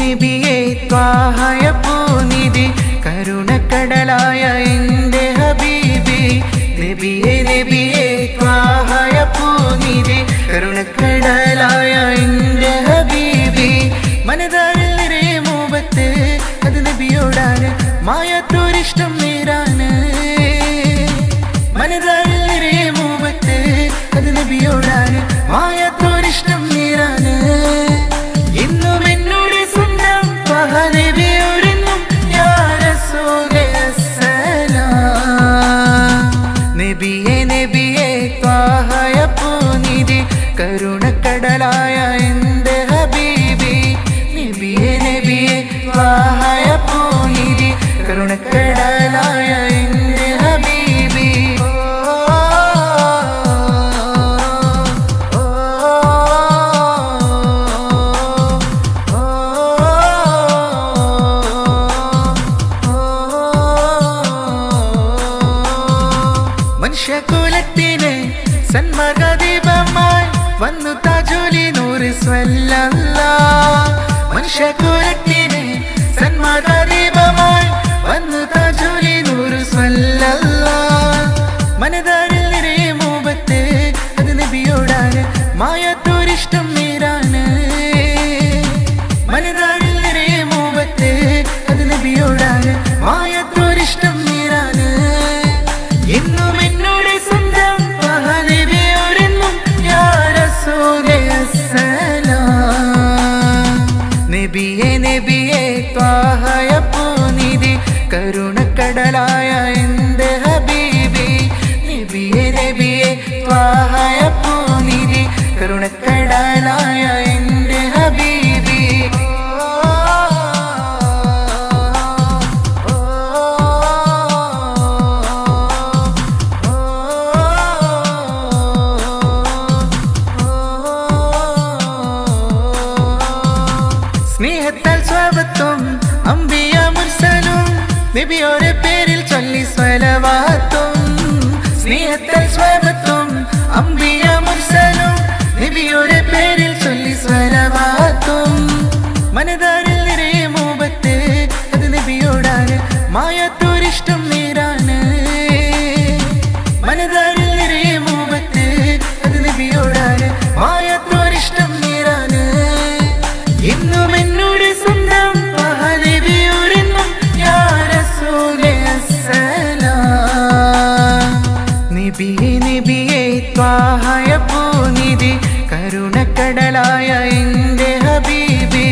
നബിയേ ത്വാഹയ പൂനിധി കരുണക്കടലായ എൻ്റെ ഹബീബി. നബിയേ ത്വാഹയ പൂനിധി കരുണക്കടലായ എൻ്റെ ഹബീബി. മനതാരിൽ നിറയെ മൂബത്ത് അത് നബിയോടാണ്, മായാത്തോരിഷ്ടം നേരാണ്. മനതാരിൽ നിറയെ മൂബത്ത് അത് നബിയോടാണ്, മായാത്തോരിഷ്ടം നേരാണ്. ഇന്നും എന്നോട് സ്വന്തം ത്വഹ നബിയോരെന്നും യാ റസൂലേ അസ്സലാം. നബിയേ ത്വാഹയ പൂനിധി കരുണക്കടലായ എൻ്റെ ഹബീബി. നബിയേ ത്വാഹയ പൂനിധി കരുണക്കടലായ എൻ്റെ ഹബീബി. മനുഷ്യകുലത്തിന് സന്മാർഗദീപമായി വന്നു താജുലി നൂറ് സ്വല്ലല്ലാഹ്. മനുഷ്യകുലത്തിന് സന്മാർഗദീപമായി വന്നു താജുലി നൂറ് സ്വല്ലല്ലാഹ്. മനതാരിൽ നിറയെ മൂബത്ത് അത് നബിയോടാണ്, മായാത്തോരിഷ്ടം നേരാണ്. മനതാരിൽ നിറയെ മൂബത്ത് അത് നബിയോടാണ്, മായാത്തോരിഷ്ടം നേരാണ്. എന്നും എന്നോട് സ്വന്തം ത്വഹ നബിയോരെന്നും യാ റസൂലേ അസ്സലാം. നബിയേ ത്വാഹയ പൂനിധി കരുണക്കടലായ എൻ്റെ ഹബീബി. നബിയേ ത്വാഹയ പൂനിധി കരുണക്കടലായ എൻ്റെ ഹബീബി. സ്നേഹത്താൽ സ്വബത്തും അംബിയ മുർസലും നബിയോരെ പേരിൽ ചൊല്ലി സ്വലവാത്തും. സ്നേഹത്താൽ സ്വബത്തും അംബിയ മുർസലും നബിയോരെ പേരിൽ ചൊല്ലി സ്വലവാത്തും. മനതാരിൽ നിറയെ മൂബത്ത് അത് നബിയോടാണ്, മായാത്തോരിഷ്ടം നേരാണ്. മനതാരിൽ നിറയെ മൂബത്ത് അത് നബിയോടാണ്, മായാത്തോരിഷ്ടം നേരാണ്. എന്നും എന്നോട് സ്വന്തം ത്വഹ നബിയോരെന്നും യാ റസൂലേ അസ്സലാം. നബിയേ ത്വാഹയ പൂനിധി കരുണക്കടലായ എൻ്റെ ഹബീബി.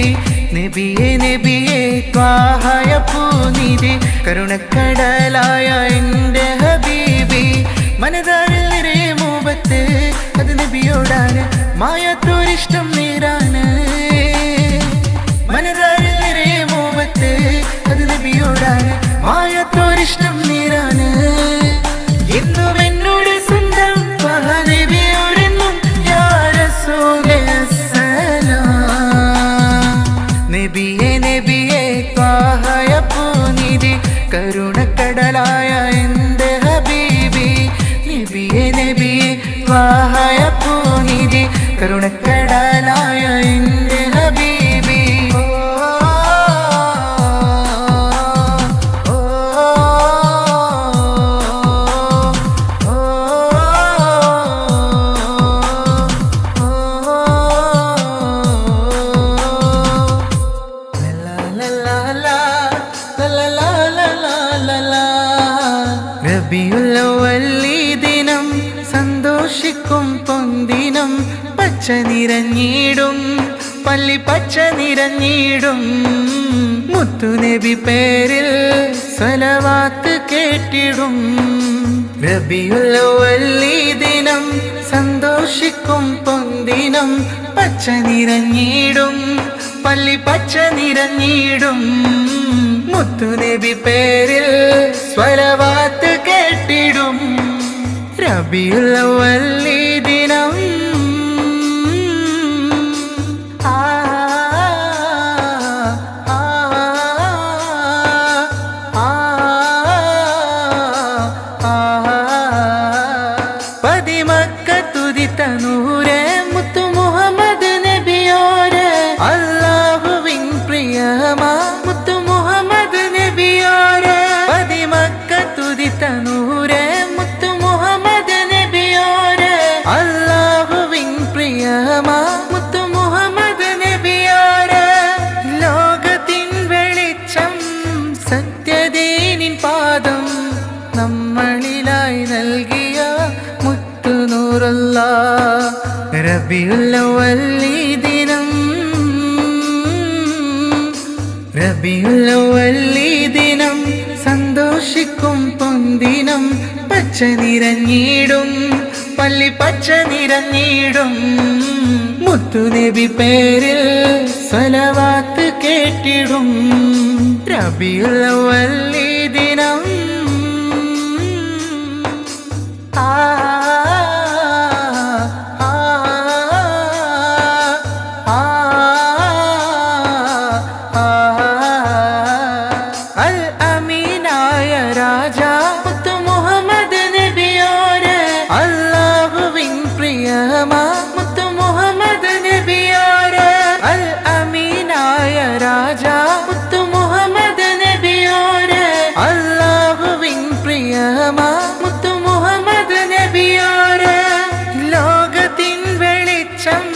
നബിയേ ത്വാഹയ പൂനിധി കരുണക്കടലായ എൻ്റെ ഹബീബി. മനതാരിൽ നിറയെ മൂബത്ത് അത് നബിയോടാണ്, മായാത്തോരിഷ്ടം നേരാണ്. മനതാരിൽ നിറയെ മൂബത്ത് അത് നബിയോടാണ്, മായാത്തോരിഷ്ടം നേരാണ്. എന്നും എന്നോട് സ്വന്തം ത്വഹ നബിയോരെന്നും യാ റസൂലേ അസ്സലാം. നബിയേ ത്വാഹയ പൂനിധി കരുണക്കടലായ എൻ്റെ ഹബീബി. നബിയേ ത്വാഹയ പൂനിധി കരുണക്കടലായ എൻ്റെ ഹബീബി. റബീഉൽ അവ്വൽ ദിനം സന്തോഷിക്കും പൊന്തിനം, പച്ച നിറഞ്ഞിടും പള്ളി പച്ച നിറഞ്ഞിടും. മുത്തുനബി പേരിൽ സ്വലവാത്ത് കേട്ടിടും. റബീഉൽ അവ്വൽ ദിനം സന്തോഷിക്കും പൊന്തിനം, പച്ച നിറഞ്ഞിടും പള്ളി പച്ച നിറഞ്ഞിടും. മുത്തുനബി പേരിൽ സ്വലവാത്ത് കേട്ടിടും റബീഉൽ അവ്വൽ ഈ ദിനം തനൂരെ മുത്തു മുഹമ്മദ് നബിയോരെ അല്ലാഹുവിൻ പ്രിയമാ മുത്തു മുഹമ്മദ് നബിയോരെ പതിമക്കത്തുതി തനൂരെ മുത്തു മുഹമ്മദ് നബിയോരെ അല്ലാഹുവിൻ പ്രിയമാ മുത്തു മുഹമ്മദ് നബിയോരെ ലോകത്തിൻ വെളിച്ചം സത്യദീനിൻ പാദം നമ്മളിലായി നൽകിയ റബീഉൽ അവ്വൽ ഈ ദിനം റബീഉൽ അവ്വൽ ഈ ദിനം സന്തോഷിക്കും പൊന്തിനം പച്ച നിറഞ്ഞിടും പള്ളി പച്ച നിറഞ്ഞിടും മുത്തുനബി പേരിൽ സ്വലവാത്ത് കേട്ടിടും റബീഉൽ അവ്വൽ ഈ ദിനം മുത്തു മുഹമ്മദ് നബിയോരെ അൽ അമീനായ രാജ മുത്തു മുഹമ്മദ് നബിയോരെ അല്ലാഹുവിൻ പ്രിയമാ മുത്തു മുഹമ്മദ് നബിയോരെ ലോകത്തിൻ വെളിച്ചം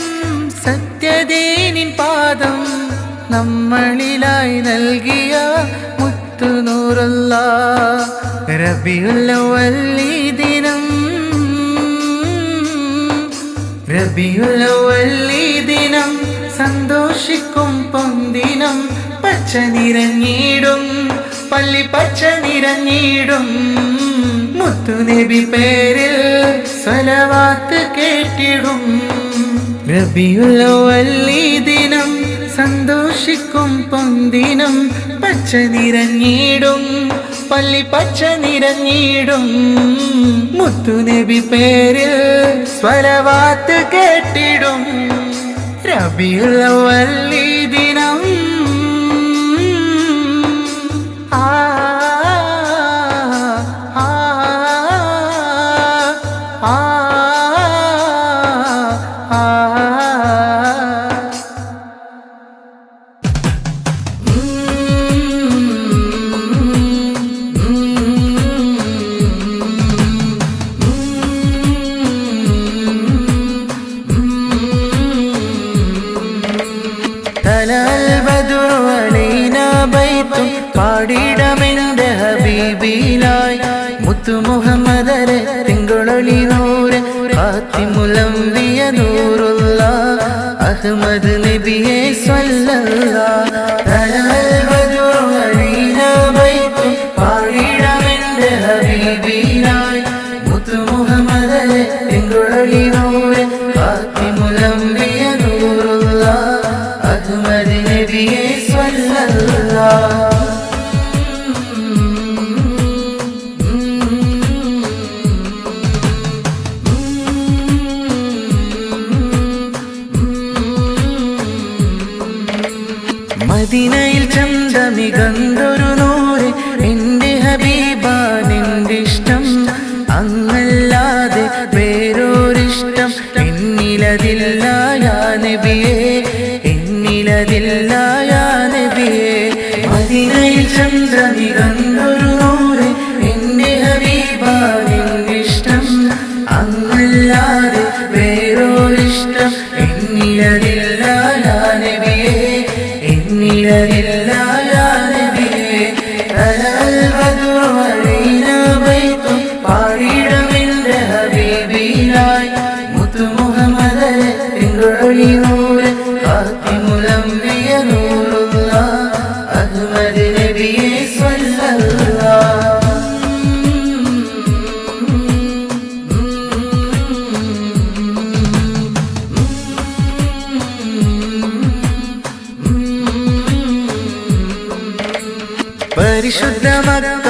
സത്യദീനിൻ പാദം നമ്മളിലായി നൽകിയ മുത്തു നൂറുല്ലാഹ് റബീഉൽ അവ്വൽ ഈ ദിനം റബീഉൽ അവ്വൽ ഈ ദിനം സന്തോഷിക്കും പൊന്തിനം പച്ച നിറഞ്ഞിടും പള്ളി പച്ച നിറഞ്ഞിടും മുത്തുനബി പേരിൽ സ്വലവാത്ത് കേട്ടിടും റബീഉൽ അവ്വൽ ഈ ദിനം സന്തോഷിക്കും പൊന്തിനം പച്ച നിറഞ്ഞിടും പള്ളി പച്ച നിറഞ്ഞിടും മുത്തുനബി പേരിൽ സ്വലവാത്ത് കേട്ടിടും റബീഉൽ അവ്വൽ ഈ ദിനം പാടിടമെന്റെ ഹബീബിലായി മുത്തു മുഹമ്മദരെ തിങ്കളൊളി നൂറെ ഫാത്തിമുൽ അംബിയ നൂറുല്ലാഹ് അഹ്മദ് നബിയെ സ്വല്ലല്ലാഹ് തലൽ ബദർ അലീന ബൈത്ത് പാടിടമെന്റെ ഹബീബിലായി മുത്തു മുഹമ്മദരെ തിങ്കളൊളി നൂറെ ഫാത്തിമുൽ അംബിയ നൂറുല്ലാഹ് അഹ്മദ് നബിയെ സ്വല്ലല്ലാഹ് മദീനയിൽ ചന്തമികന്തൊരു നൂറ് എന്റെ ഹബീബാനെന്റെ ഇഷ്ടം അങ്ങല്ലാതെ വേറൊരിഷ്ടം എന്നിലതില്ല യാ നബിയേ എന്നിലതില്ല യാ നബിയേ മദീനയിൽ ചന്തമികന്തൊരു നൂറ് എന്റെ ഹബീബാനെന്റെ ഇഷ്ടം അങ്ങല്ലാതെ വേറൊരിഷ്ടം എന്നിലതില്ല യാ നബിയേ എന്നിലതില്ല യാ നബിയേ തലൽ ബദർ അലീന ബൈത്ത് പാടിടമെന്റെ ഹബീബിലായി മുത്തു മുഹമ്മദരെ തിങ്കളൊളി നൂറെ ഫാത്തിമുൽ അംബിയ നൂറുല്ലാഹ് അഹ്മദ് നബിയെ സ്വല്ലല്ലാഹ് പരിശുദ്ധ മക്ക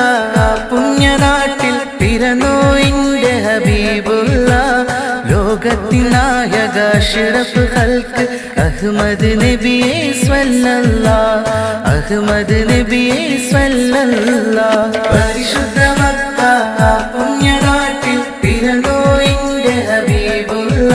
പുണ്യനാട്ടിൽ പിറന്നു ഇന്റെ ഹബീബുള്ള ലോകത്തിൻ നായക അഷ്റഫ് ഖൽഖ് അഹ്മദ് നബിയെ സ്വല്ലല്ലാഹ് അഹ്മദ് നബിയെ സ്വല്ലല്ലാഹ് പരിശുദ്ധ മക്ക പുണ്യനാട്ടിൽ പിറന്നു ഇന്റെ ഹബീബുള്ള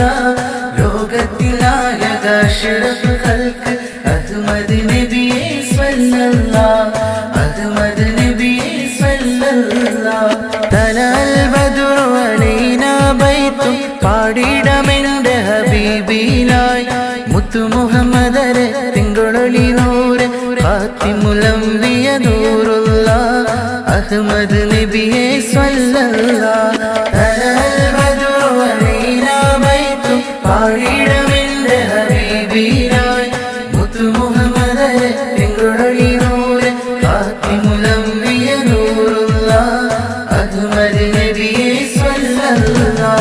ലോകത്തിൻ നായക അഷ്റഫ് ഖൽഖ് അഹ്മദ് നബിയെ സ്വല്ലല്ലാഹ് അഹ്മദ് നബിയെ സ്വല്ലല്ലാഹ് തലൽ ബദറു അലൈനാ ബൈത്തും പാടിടമെന്റെ ഹബീബിലായി മുത്തു മുഹമ്മദരെ തിങ്കളൊളി നൂറ് ഖാതിമുൽ അംബിയ നൂറുല്ലാഹ് അഹ്മദ് നബിയെ സ്വല്ലല്ലാഹ് തലൽ ബദറു അലൈനാ ബൈത്തും പാടിടമെന്റെ ഹബീബിലായി മുത്തു മുഹമ്മദരെ തിങ്കളൊളി നൂറ് ഖാതിമുൽ അംബിയ നൂറുല്ലാഹ് അഹ്മദ് നബിയെ സ്വല്ലല്ലാഹ്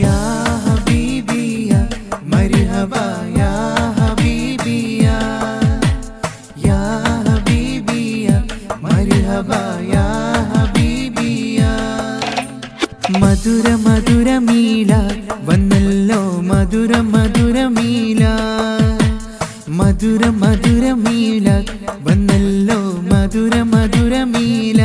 യാ ഹബീബിയ മർഹബ യാ ഹബീബിയ യാ ഹബീബിയ മർഹബ യാ ഹബീബിയ മധുര മധുര മീല വന്നല്ലോ മധുര മധുര മീല മധുര മധുര മീല വന്നല്ലോ മധുര മധുര മീല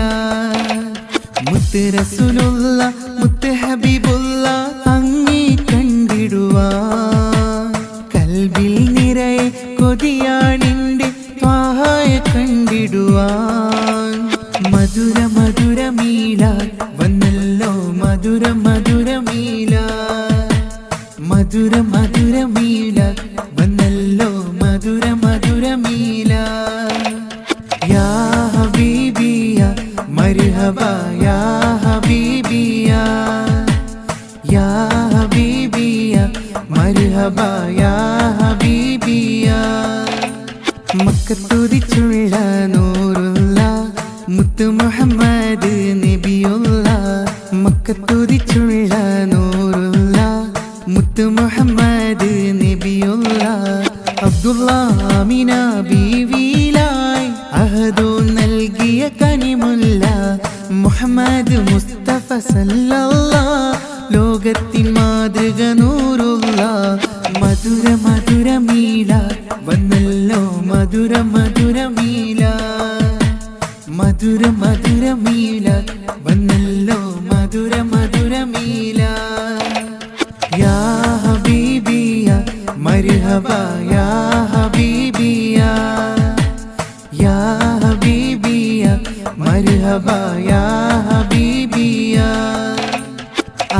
മുത്ത് റസൂലുള്ള മുത്ത് ഹബീബുള്ള അങ്ങേ കണ്ടിടുവാൻ കൽബിൽ നിറയെ കൊതിയാണിന്റെ ത്വാഹയെ കണ്ടിടുവാൻ മധുര മധുര മീല വന്നല്ലോ മധുര മധുര മീല മധുര മധുര മീല വന്നല്ലോ മധുര മധുര മീല യാ ഹബീബിയ മർഹബ യാ ഹബീബിയ യാ ഹബീബിയ മർഹബ യാ ഹബീബിയ മക്കത്തുതിച്ചുള്ള നൂറുള്ള മുത്തു മുഹമ്മദ് നബിയുള്ള മക്കത്തുതിച്ചുള്ള നൂറുള്ള മുത്തു മുഹമ്മദ് നബിയുള്ള അബ്ദുള്ള ആമിന ബീവിലായി അഹദു നൽകിയ കനിമുല്ല മുഹമ്മദ് മുസ്തഫ സല്ലല്ലാഹ് ലോകത്തിൻ മാതൃക നൂറുള്ള മധുര മധുര മീല വന്നല്ലോ മധുര മധുര മീല മധുര മധുര മീല വന്നല്ലോ മധുര മധുര മീല യാ ഹബീബിയ മർഹബ യാ ഹബീബിയ യാ ഹബീബിയ മർഹബ യാ ഹബീബിയ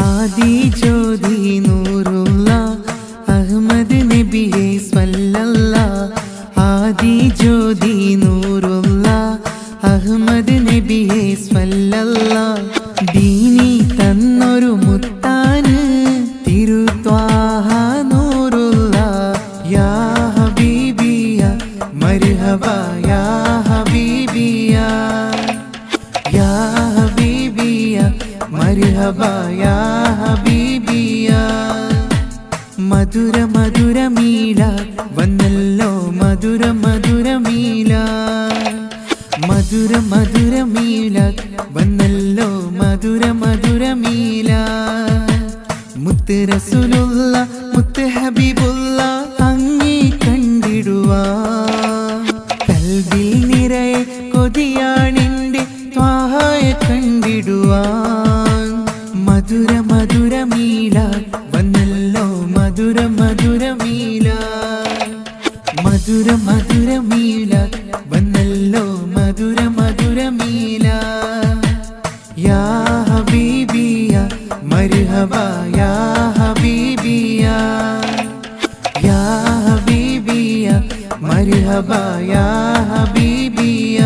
ആദി ജ്യോതി നൂറുള്ള അഹ്മദ് നബിയെ സ്വല്ലല്ലാഹ് ആദി ജ്യോതി നൂറുള്ള അഹ്മദ് നബിയെ സ്വല്ലല്ലാഹ് ദീനി തന്നൊരു മുത്താണ് തിരുത്വാഹ നൂറുള്ള യാ ഹബീബിയ മർഹബ യാ ഹബീബിയ യാ ഹബീബിയ മർഹബ യാ ഹബീബിയ മധുര മധുര മീല വന്നല്ലോ മധുര മധുര മീല മധുര മധുര മീല വന്നല്ലോ മധുര മധുര മീല മുത്ത് റസൂലുള്ള മുത്ത് ഹബീബുള്ള അങ്ങേ കണ്ടിടുവാൻ കൽബിൽ നിറയെ കൊതിയാണിന്റെ ത്വാഹയെ കണ്ടിടുവാൻ മധുര മധുര മീല വന്നല്ലോ മധുര മധുര മീല മധുര മധുര മീല വന്നല്ലോ മധുര മധുര മീല യാ ഹബീബിയ മർഹബ യാ ഹബീബിയ യാ ഹബീബിയ മർഹബ യാ ഹബീബിയ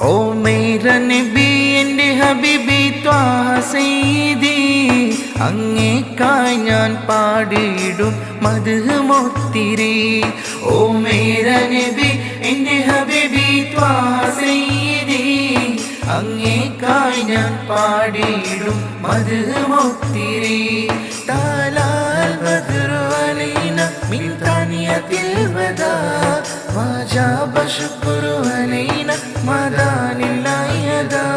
ओ मेरा नबी एंडे हबीबी त्वाहा അങ്ങേക്കായി ഞാൻ പാടിയിടും മദ്ഹ് മുത്തിരി ഓ മേര നബി എൻ്റെ ഹബീബി ത്വാഹ സയ്യിദി അങ്ങേക്കായി ഞാൻ പാടിയിടും മദ്ഹ് മുത്തിരി താലാൽ ബദ്റു അലൈന മിൻ താനിയത്തിൽ വദാ വജബ ശുക്റു അലൈന മദാനില്ലാഹി യദാ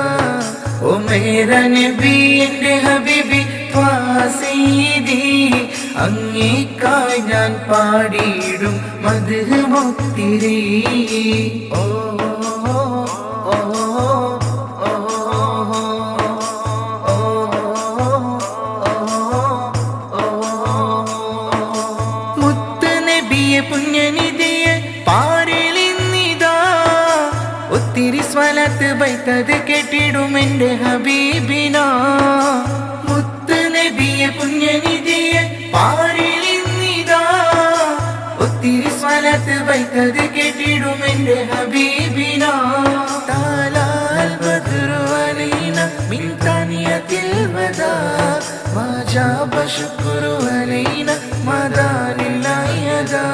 ഓ മേര നബി എൻ്റെ ഹബീബി ത്വാഹ സയ്യിദി അങ്ങേക്കായി ഞാൻ പാടിയിടും മദ്ഹ് മുത്തിരി ഓ പുണ്യനിധിയെ പാരിലിന്നിതാ ഒത്തിരി സ്വലത്ത് ബൈത്തത് കേട്ടിടും എൻ്റെ ഹബീബിനാ മുത്ത് നബിയെ പുണ്യനിധിയെ പാരിലിന്നിതാ ഒത്തിരി സ്വലത്ത് ബൈത്തത് കേട്ടിടും എൻ്റെ ഹബീബിനാ താലാൽ ബദ്റു അലൈന മിൻ താനിയത്തിൽ വദാ വജബ ശുക്റു അലൈന മദാനില്ലാഹി യദാ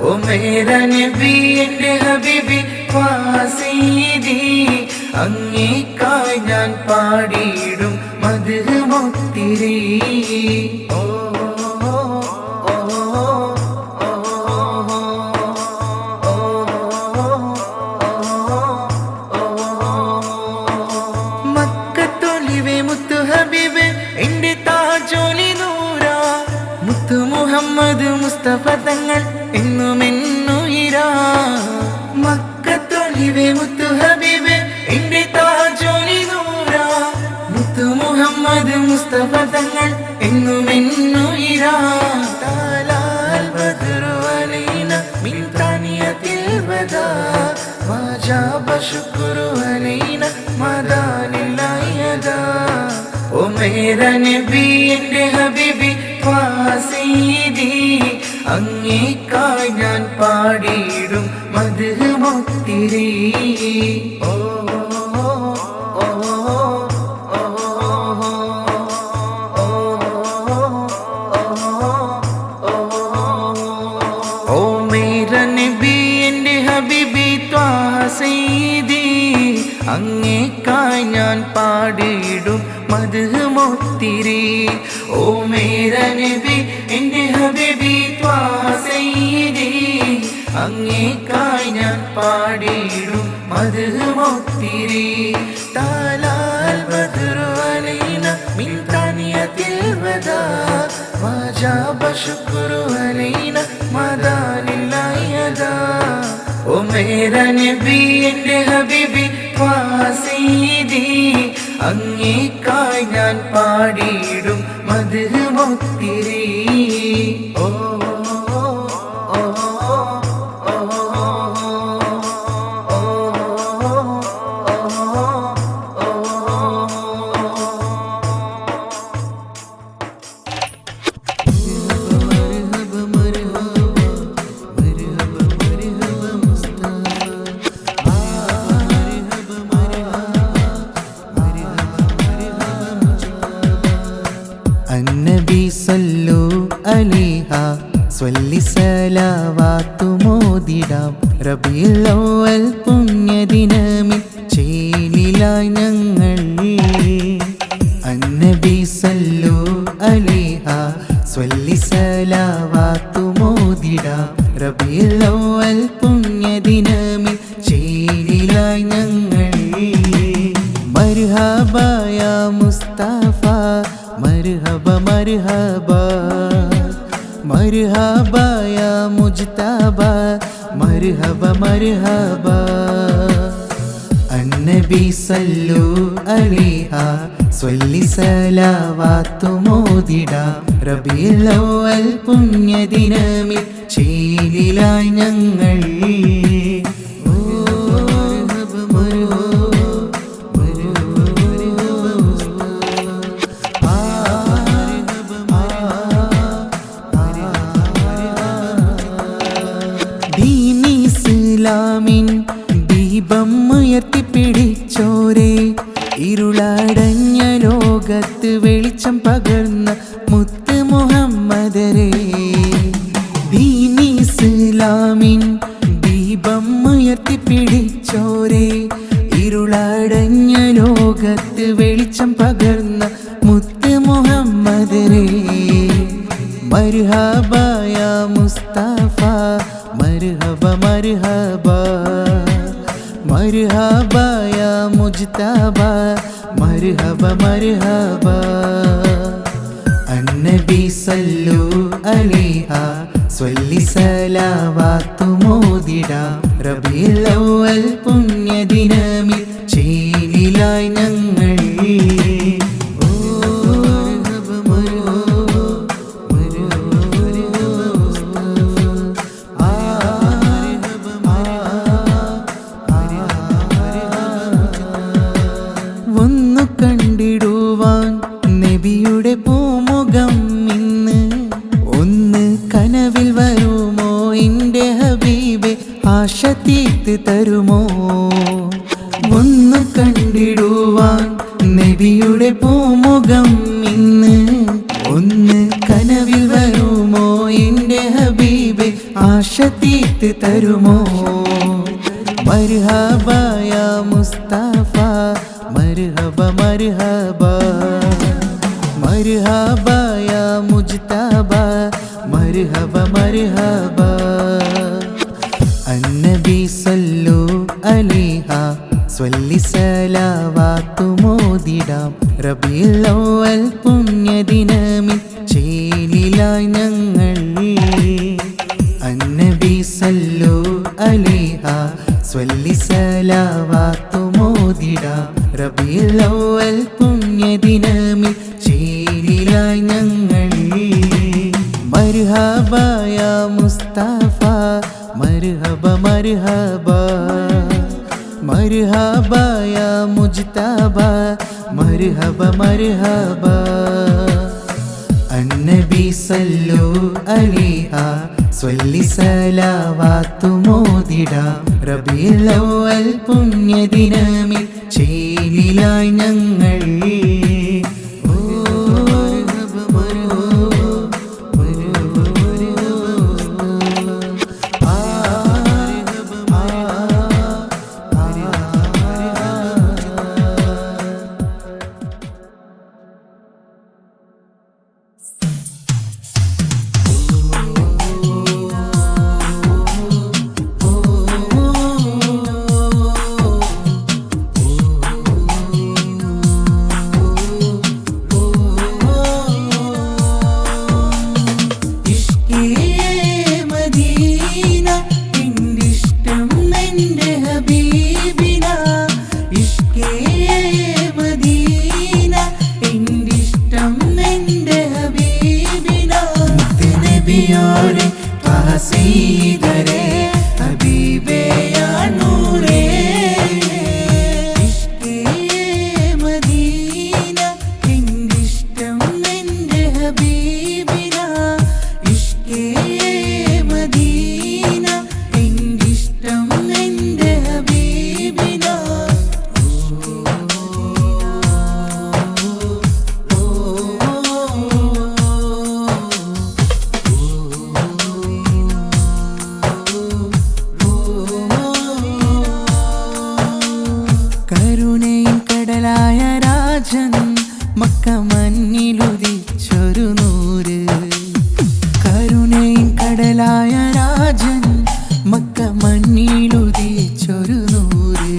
ഓ മേര നബി എൻ്റെ ഹബീബി ത്വാഹ സയ്യിദി അങ്ങേക്കായി ഞാൻ പാടിയിടും മദ്ഹ് മുത്തിരി ഓ മക്കത്തൊലിവേ മുത്തു ഹബീബ് എൻ്റെ താജോലി നൂറാ മുത്തു മുഹമ്മദ് മുസ്തഫ തങ്ങൾ എന്നുമെന്നുയിരാ മക്കത്തൊലിവേ മുത്തു ഹബീബ് എൻ്റെ താജോലി നൂറാ മുത്തു മുഹമ്മദ് മുസ്തഫ തങ്ങൾ എന്നുമെന്നുയിരാ താലാൽ ബദ്റു അലൈന മിൻ താനിയത്തിൽ വദാ വജബ ശുക്റു അലൈന മദാനില്ലാഹി യദാ ഓ മേര നബി എൻ്റെ ഹബീബി ത്വാഹ സയ്യിദി അങ്ങേക്കായി ഞാൻ പാടിയിടും മദ്ഹ് മുത്തിരി ഓ ഓ മേര നബി എൻ്റെ ഹബീബി ത്വാഹ സയ്യിദി അങ്ങേക്കായി ഞാൻ പാടിയിടും മദ്ഹ് മുത്തിരി ഓ മേര നബി എൻ്റെ ഹബീബി ത്വാഹ സയ്യിദി അങ്ങേക്കായി ഞാൻ പാടിയിടും മദ്ഹ് മുത്തിരി താലാൽ ബദ്റു അലൈന മിൻ താനിയത്തിൽ വദാ വജബ ശുക്റു അലൈന മദാനില്ലാഹി യദാ ഓ മേര നബി എൻ്റെ ഹബീബി ത്വാഹ സയ്യിദി അങ്ങേക്കായി ഞാൻ പാടിയിടും മദ്ഹ് മുത്തിരി ഓ النبي صلوا عليها സ്വല്ലി സലാവാത്തു മോദിടാം റബീഉൽ അവ്വൽ പുണ്യദിനമിൽ ചേലിലായി ഞങ്ങൾ അന്നബി സല്ലു അലൈഹ സ്വല്ലി സലാവാത്തു മോദിടാം റബീഉൽ അവ്വൽ പുണ്യദിനമിൽ ചേലിലായി ഞങ്ങൾ മർഹബ യാ മുസ്തഫ മർഹബ മർഹബ മർഹബ യാ മുജ്തബ മർഹബ മർഹബ അന്നബി സല്ലു അലൈഹ സ്വല്ലി സലാവാത്തു മോദിടാം റബീഉൽ അവ്വൽ പുണ്യദിനമിൽ ചേലിലായി ഞങ്ങൾ ഇസ്ലാമിൻ ദീപം ഉയർത്തിപ്പിടിച്ചോരേ ഇരുളടഞ്ഞ ലോക ലോകത്ത് വെളിച്ചം പകർന്ന മുത്ത് മുഹമ്മദരേ. ദീനി ഇസ്ലാമിൻ ദീപം ഉയർത്തിപ്പിടിച്ചോരേ, ഇരുളടഞ്ഞ ലോകത്ത് വെളിച്ചം പകർന്ന മുത്ത് മുഹമ്മദരേ. മർഹബ യാ മുസ്തഫ, മർഹബ മർഹബ, മർഹബ യാ മുജ്തബ, മർഹബ മർഹബ. അന്നബി സല്ലു അലൈഹാ സ്വല്ലി സലാവാത്തു മോദിടാം. റബീഉൽ അവ്വൽ പുണ്യദിനമിൽ ചേലിലായി ഞങ്ങൾ. ഒന്നു കണ്ടിടുവാൻ നബിയുടെ പൂമുഖം ഇന്ന്, ഒന്ന് കനവിൽ വരുമോ എൻ്റെ ഹബീബെ, ആശ തീർത്ത് തരുമോ? ഒന്ന് കണ്ടിടുവാൻ നബിയുടെ പൂമുഖം ഇന്ന്, ഒന്ന് കനവിൽ വരുമോ എൻ്റെ ഹബീബെ, ആശ തീർത്ത് തരുമോ? മർഹബ യാ മുസ്തഫ, മർഹബ മർഹബ, മർഹബ യാ മുജ്തബ, മർഹബ മർഹബ. അന്നബി സല്ലു അലൈഹാ സ്വല്ലി സലാവാത്തു മോദിടാം. റബീഉൽ അവ്വൽ പുണ്യദിനമിൽ ചേലിലായി ഞങ്ങൾ. അന്നബി സല്ലു അലൈഹാ സ്വല്ലി സലാവാത്തു മോദിടാം. റബീഉൽ അവ്വൽ പുണ്യദിനമിൽ ചേലിലായി ഞങ്ങൾ. മർഹബ യാ മുസ്തഫ, മർഹബ മർഹബ, മർഹബ യാ മുജ്തബ, മർഹബ മർഹബ. അന്നബി സല്ലു അലൈഹാ സ്വല്ലി സലാവാത്തു മോദിടാം. റബീഉൽ അവ്വൽ പുണ്യദിനമിൽ ചേലിലായി ഞങ്ങൾ. നബിയോരെ ഹസീദരെ ഹബീബേ യാ നൂറേ. ഇഷ്കേ മദീന എന്തിഷ്ടം എൻ്റെ ഹബീബിന. ഇഷ്കേ മദീന എന്തിഷ്ടം എൻ്റെ ഹബീബിന. കരുണയും കടലായ രാജൻ മക്ക മഞ്ഞിലുദിച്ചൊരു നൂറ്. കരുണയും കടലായ രാജൻ മക്ക മഞ്ഞിലുദിച്ചൊരു നൂറ്.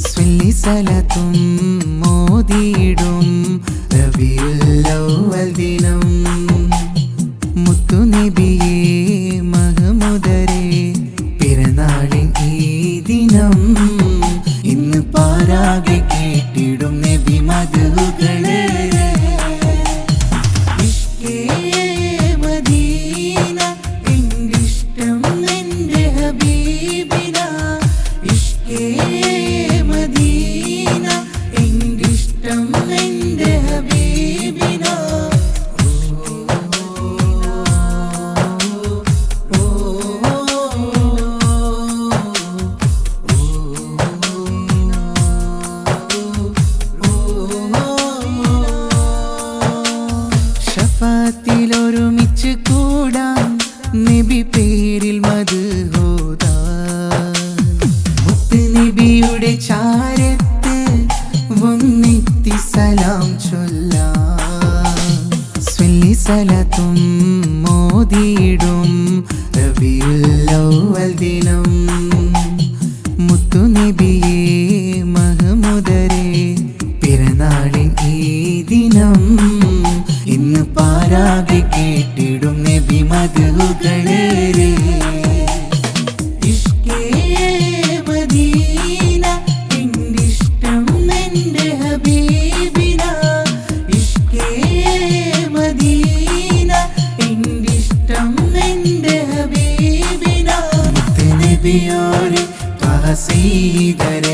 സ്വല്ലി സലത്തും മോദിയിടും റബീഉൽ അവ്വൽ ദിനം. മുത്തുനബിയേ മഹ്മൂദരേ പിറന്നാളിൻ ഈ ദിനം. ഇന്ന് പാരാകെ കേട്ടിടും നബി മദ്ഹുകളെ. ഇഷ്കേ മദീന എന്തിഷ്ടം എൻ്റെ ഹബീബിന. ഇഷ്കേ മദീന എന്തിഷ്ടം എൻ്റെ ഹബീബിന. ചൊല്ലാം സ്വല്ലി സലാത്തും മോദിയിടും റബീഉൽ അവ്വൽ ദിനം മുത്തുനബിയേ മഹ്മൂദരേ പിറന്നാളിൻ ഈ ദിനം ഇന്ന് പാരാകെ കേട്ടിടും നബി മദ്ഹുകളേറെ ഇഷ്കേ മദീന എന്നിഷ്ടം എൻ്റെ ഹബീബിന ഇഷ്കേ മദീന എന്നിഷ്ടം എൻ്റെ ഹബീബിന നബിയോരെ ത്വഹ സയ്യിദരേ